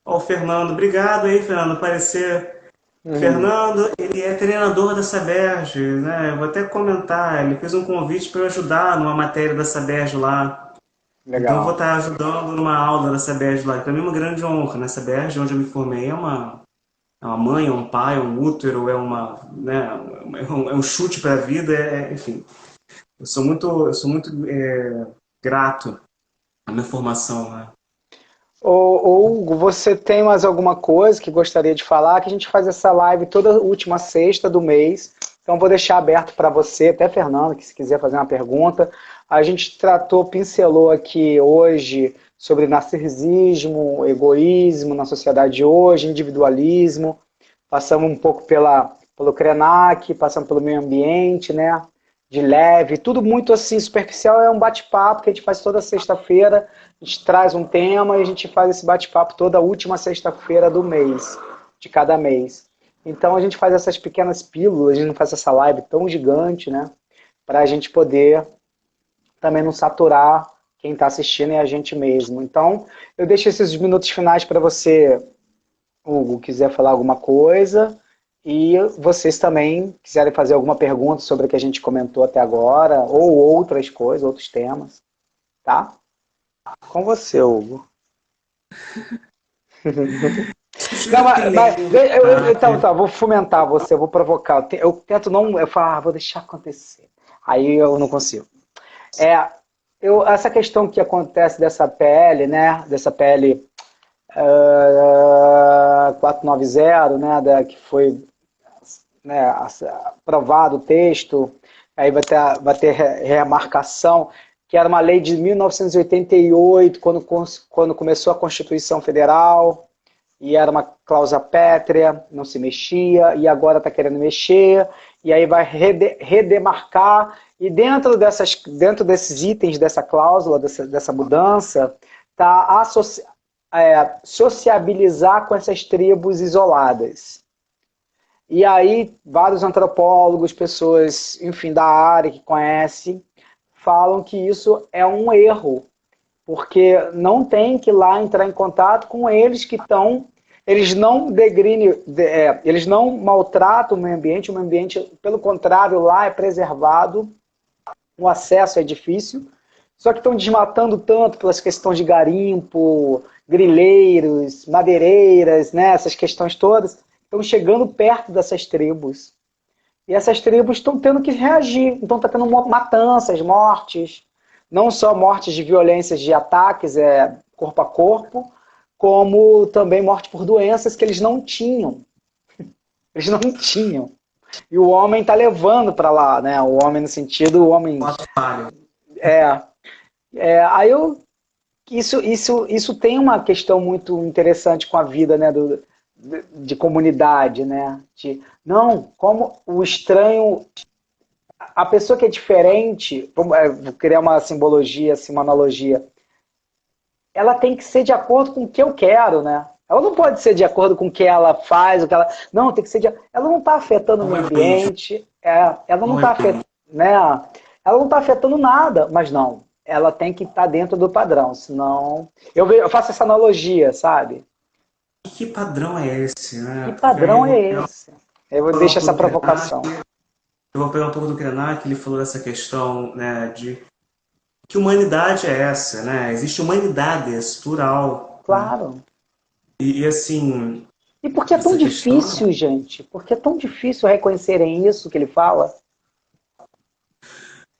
Ó, o Fernando, obrigado aí, Fernando, por aparecer. Uhum. Fernando, ele é treinador da Saberge, né? Eu vou até comentar, ele fez um convite para eu ajudar numa matéria da Saberge lá. Então eu vou Legal. estar ajudando numa aula da Saberge lá. Para mim é uma grande honra, né? Saberge, onde eu me formei, é uma mãe, é um pai, é um útero, né, é um chute para a vida, enfim. Eu sou muito grato à minha formação, né? Ô, Hugo, você tem mais alguma coisa que gostaria de falar? Que a gente faz essa live toda última sexta do mês. Então vou deixar aberto para você, até Fernando, que se quiser fazer uma pergunta. A gente pincelou aqui hoje sobre narcisismo, egoísmo na sociedade de hoje, individualismo. Passamos um pouco pelo Krenak, passamos pelo meio ambiente, né? De leve, tudo muito assim superficial, é um bate-papo que a gente faz toda sexta-feira, a gente traz um tema e a gente faz esse bate-papo toda última sexta-feira do mês, de cada mês. Então a gente faz essas pequenas pílulas, a gente não faz essa live tão gigante, né? Para a gente poder também não saturar quem está assistindo e a gente mesmo. Então eu deixo esses minutos finais para você, Hugo, quiser falar alguma coisa. E vocês também quiserem fazer alguma pergunta sobre o que a gente comentou até agora, ou outras coisas, outros temas, tá? Com você, Hugo. Não, Sugiro que leiam o então, Krenak. tá, vou fomentar você, vou provocar. Eu tento não, eu falo, vou deixar acontecer. Aí eu não consigo. É, essa questão que acontece dessa PL, né, dessa PL 490, né, que foi, né, aprovado o texto, aí vai ter remarcação, que era uma lei de 1988, quando começou a Constituição Federal, e era uma cláusula pétrea, não se mexia, e agora está querendo mexer, e aí vai redemarcar, e dentro desses itens dessa cláusula, dessa mudança, está sociabilizar com essas tribos isoladas. E aí, vários antropólogos, pessoas, enfim, da área que conhecem, falam que isso é um erro, porque não tem que ir lá entrar em contato com eles que estão. Eles não eles não maltratam o meio ambiente, pelo contrário, lá é preservado, o acesso é difícil, só que estão desmatando tanto pelas questões de garimpo, grileiros, madeireiras, né, essas questões todas, estão chegando perto dessas tribos. E essas tribos estão tendo que reagir. Então está tendo matanças, mortes, não só mortes de violências de ataques corpo a corpo, como também morte por doenças que eles não tinham. Eles não tinham. E o homem está levando para lá, né? O homem no sentido, o homem. É, aí isso tem uma questão muito interessante com a vida, né? De comunidade, né? Não, como o estranho, a pessoa que é diferente, vou criar uma simbologia, assim, uma analogia, ela tem que ser de acordo com o que eu quero, né? Ela não pode ser de acordo com o que ela faz, o que ela. Não, tem que ser de. Ela não está afetando o Não meio é egoísmo, ambiente, ela não não é está afetando, egoísmo. né? Ela não está afetando nada, mas não. Ela tem que estar dentro do padrão, senão. Eu faço essa analogia, sabe? Que padrão é esse, Que né? Porque aí padrão é esse? Eu falar um deixo pouco essa do Krenak, provocação. eu vou pegar um pouco do Krenak, ele falou dessa questão, né, de que humanidade é essa, né? Existe humanidades, plural, né? Claro. E assim, E por que é tão essa questão. difícil, gente? Por que é tão difícil reconhecerem isso que ele fala?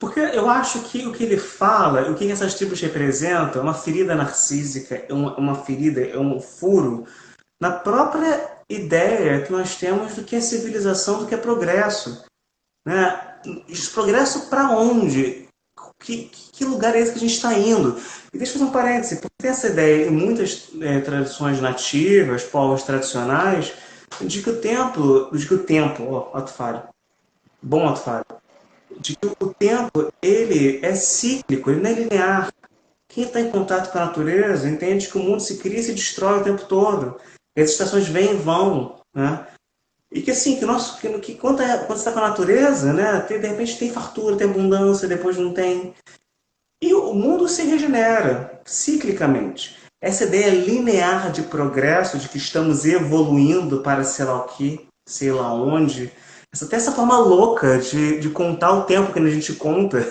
Porque eu acho que o que ele fala, o que essas tribos representam, é uma ferida narcísica, uma ferida, é um furo na própria ideia que nós temos do que é civilização, do que é progresso, né? Isso, progresso para onde? Que lugar é esse que a gente está indo? E deixa eu fazer um parêntese, porque tem essa ideia em muitas tradições nativas, povos tradicionais, de que o tempo, ó, ato falho, bom ato falho, de que o tempo ele é cíclico, ele não é linear. Quem está em contato com a natureza entende que o mundo se cria e se destrói o tempo todo. As estações vêm e vão, né? E que assim, que quando você está com a natureza, né, de repente tem fartura, tem abundância, depois não tem. E o mundo se regenera ciclicamente. Essa ideia linear de progresso, de que estamos evoluindo para sei lá o que, sei lá onde, até essa forma louca de contar o tempo que a gente conta.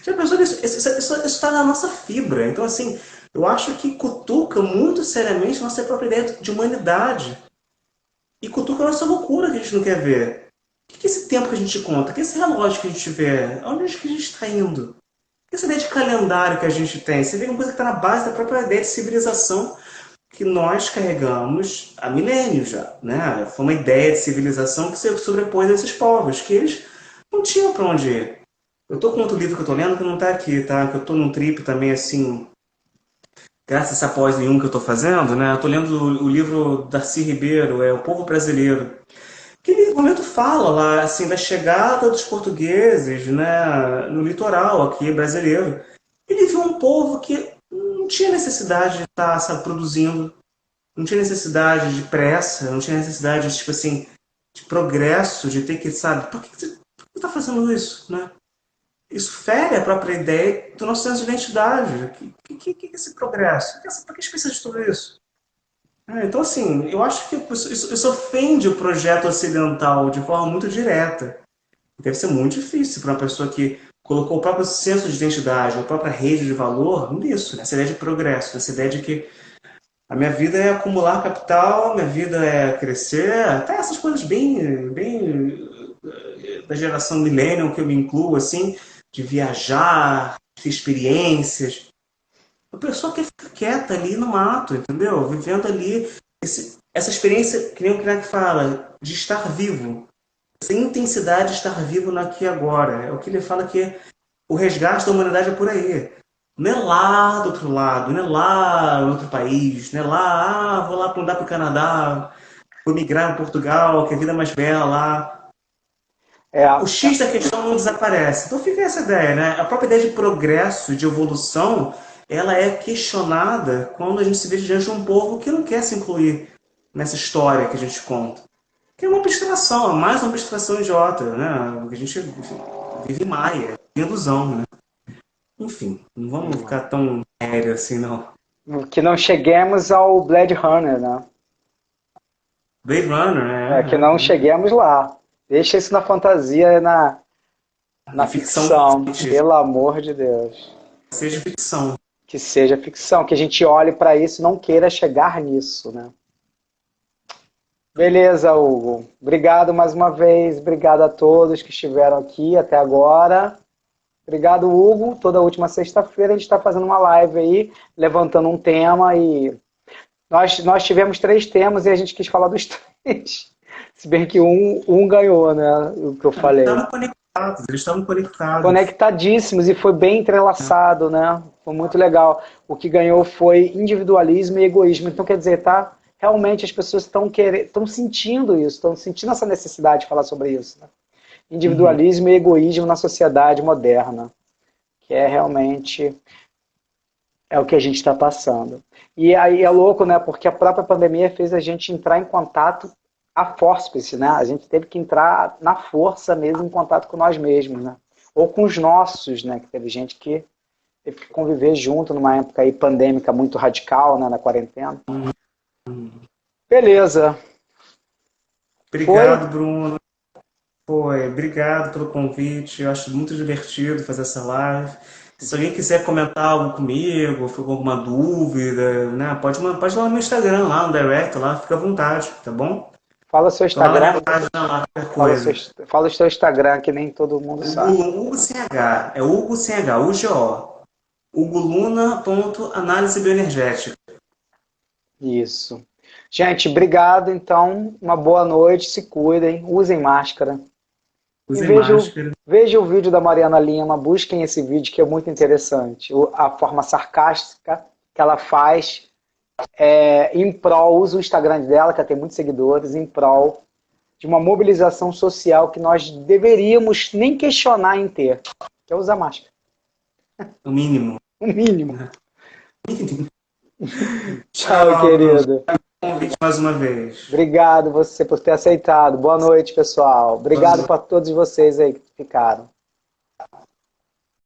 Já pensou nisso? Isso está na nossa fibra. Então, assim, eu acho que cutuca muito seriamente a nossa própria ideia de humanidade. E cutuca a nossa loucura que a gente não quer ver. O que é esse tempo que a gente conta? O que é esse relógio que a gente vê? Onde é que a gente está indo? Essa ideia de calendário que a gente tem, você vê uma coisa que está na base da própria ideia de civilização que nós carregamos há milênios já, né? Foi uma ideia de civilização que se sobrepôs a esses povos, que eles não tinham para onde ir. Eu estou com outro livro que eu estou lendo que não está aqui, tá? Que eu estou num trip também, assim, graças a essa pós em um que eu estou fazendo, né? Eu estou lendo o livro Darcy Ribeiro, O Povo Brasileiro, que ele, no momento, fala lá, assim, da chegada dos portugueses, né, no litoral aqui brasileiro. Ele viu um povo que não tinha necessidade de estar, sabe, produzindo, não tinha necessidade de pressa, não tinha necessidade, tipo assim, de progresso, de ter que, sabe, por que você está fazendo isso, né? Isso fere a própria ideia do nosso senso de identidade. Que é esse progresso? Por que a gente precisa de tudo isso? Então, assim, eu acho que isso ofende o projeto ocidental de forma muito direta. Deve ser muito difícil para uma pessoa que colocou o próprio senso de identidade, a própria rede de valor nisso, nessa ideia de progresso, nessa ideia de que a minha vida é acumular capital, minha vida é crescer, até essas coisas bem da geração millennial que eu me incluo, assim, de viajar, de ter experiências. A pessoa quer ficar quieta ali no mato, entendeu? Vivendo ali essa experiência, que nem o Krenak fala, de estar vivo. Essa intensidade de estar vivo no aqui e agora. É o que ele fala que o resgate da humanidade é por aí. Não é lá do outro lado, não é lá no outro país, não é lá, vou lá mudar para o Canadá, vou migrar para Portugal, que a vida é mais bela lá. É, O X da questão não desaparece. Então fica essa ideia, né? A própria ideia de progresso, de evolução, ela é questionada quando a gente se vê diante de um povo que não quer se incluir nessa história que a gente conta. Que é uma abstração, é mais uma abstração idiota, né? A gente vive maia, ilusão, né? Enfim, não vamos ficar tão sério assim, não. que não cheguemos ao Blade Runner, né? Blade Runner, Que não né? cheguemos lá. Deixa isso na fantasia, na E ficção ficção. científica, Pelo amor de Deus. seja ficção. Que seja ficção, que a gente olhe para isso e não queira chegar nisso, né? Beleza, Hugo. Obrigado mais uma vez. Obrigado a todos que estiveram aqui até agora. Obrigado, Hugo. Toda última sexta-feira a gente está fazendo uma live aí, levantando um tema e nós tivemos 3 temas e a gente quis falar dos 3. Se bem que um ganhou, né? O que eu falei. Eles estavam conectados. Conectadíssimos e foi bem entrelaçado, né? Foi muito legal. O que ganhou foi individualismo e egoísmo. Então, quer dizer, tá? Realmente as pessoas estão sentindo isso, estão sentindo essa necessidade de falar sobre isso. Né? Individualismo e egoísmo na sociedade moderna, que é realmente o que a gente está passando. E aí é louco, né? Porque a própria pandemia fez a gente entrar em contato a fórceps, né? A gente teve que entrar na força mesmo em contato com nós mesmos, né? Ou com os nossos, né? Que teve gente que teve que conviver junto numa época aí pandêmica muito radical, né? Na quarentena. Beleza. Obrigado, Foi? Bruno. Obrigado pelo convite. Eu acho muito divertido fazer essa live. Se alguém quiser comentar algo comigo, ficou com alguma dúvida, né? Pode ir lá no meu Instagram, lá no direct, lá, fica à vontade, tá bom? Fala o seu Tô lá na minha Instagram. página lá, qualquer coisa. Fala o seu Instagram, que nem todo mundo sabe. Hugo sem H, é Hugo sem H, UGO. Hugoluna.análise bioenergética. Isso. Gente, obrigado. Então, uma boa noite. Se cuidem. Usem máscara. E Usem máscara. veja o vídeo da Mariana Lima. Busquem esse vídeo que é muito interessante. A forma sarcástica que ela faz em prol, usa o Instagram dela, que ela tem muitos seguidores, em prol de uma mobilização social que nós deveríamos nem questionar em ter, que é usar máscara. O mínimo. O mínimo. Tchau, Tchau, Bruno. querido. Convite mais uma vez. Obrigado você por ter aceitado. Boa noite, pessoal. Obrigado para todos vocês aí que ficaram.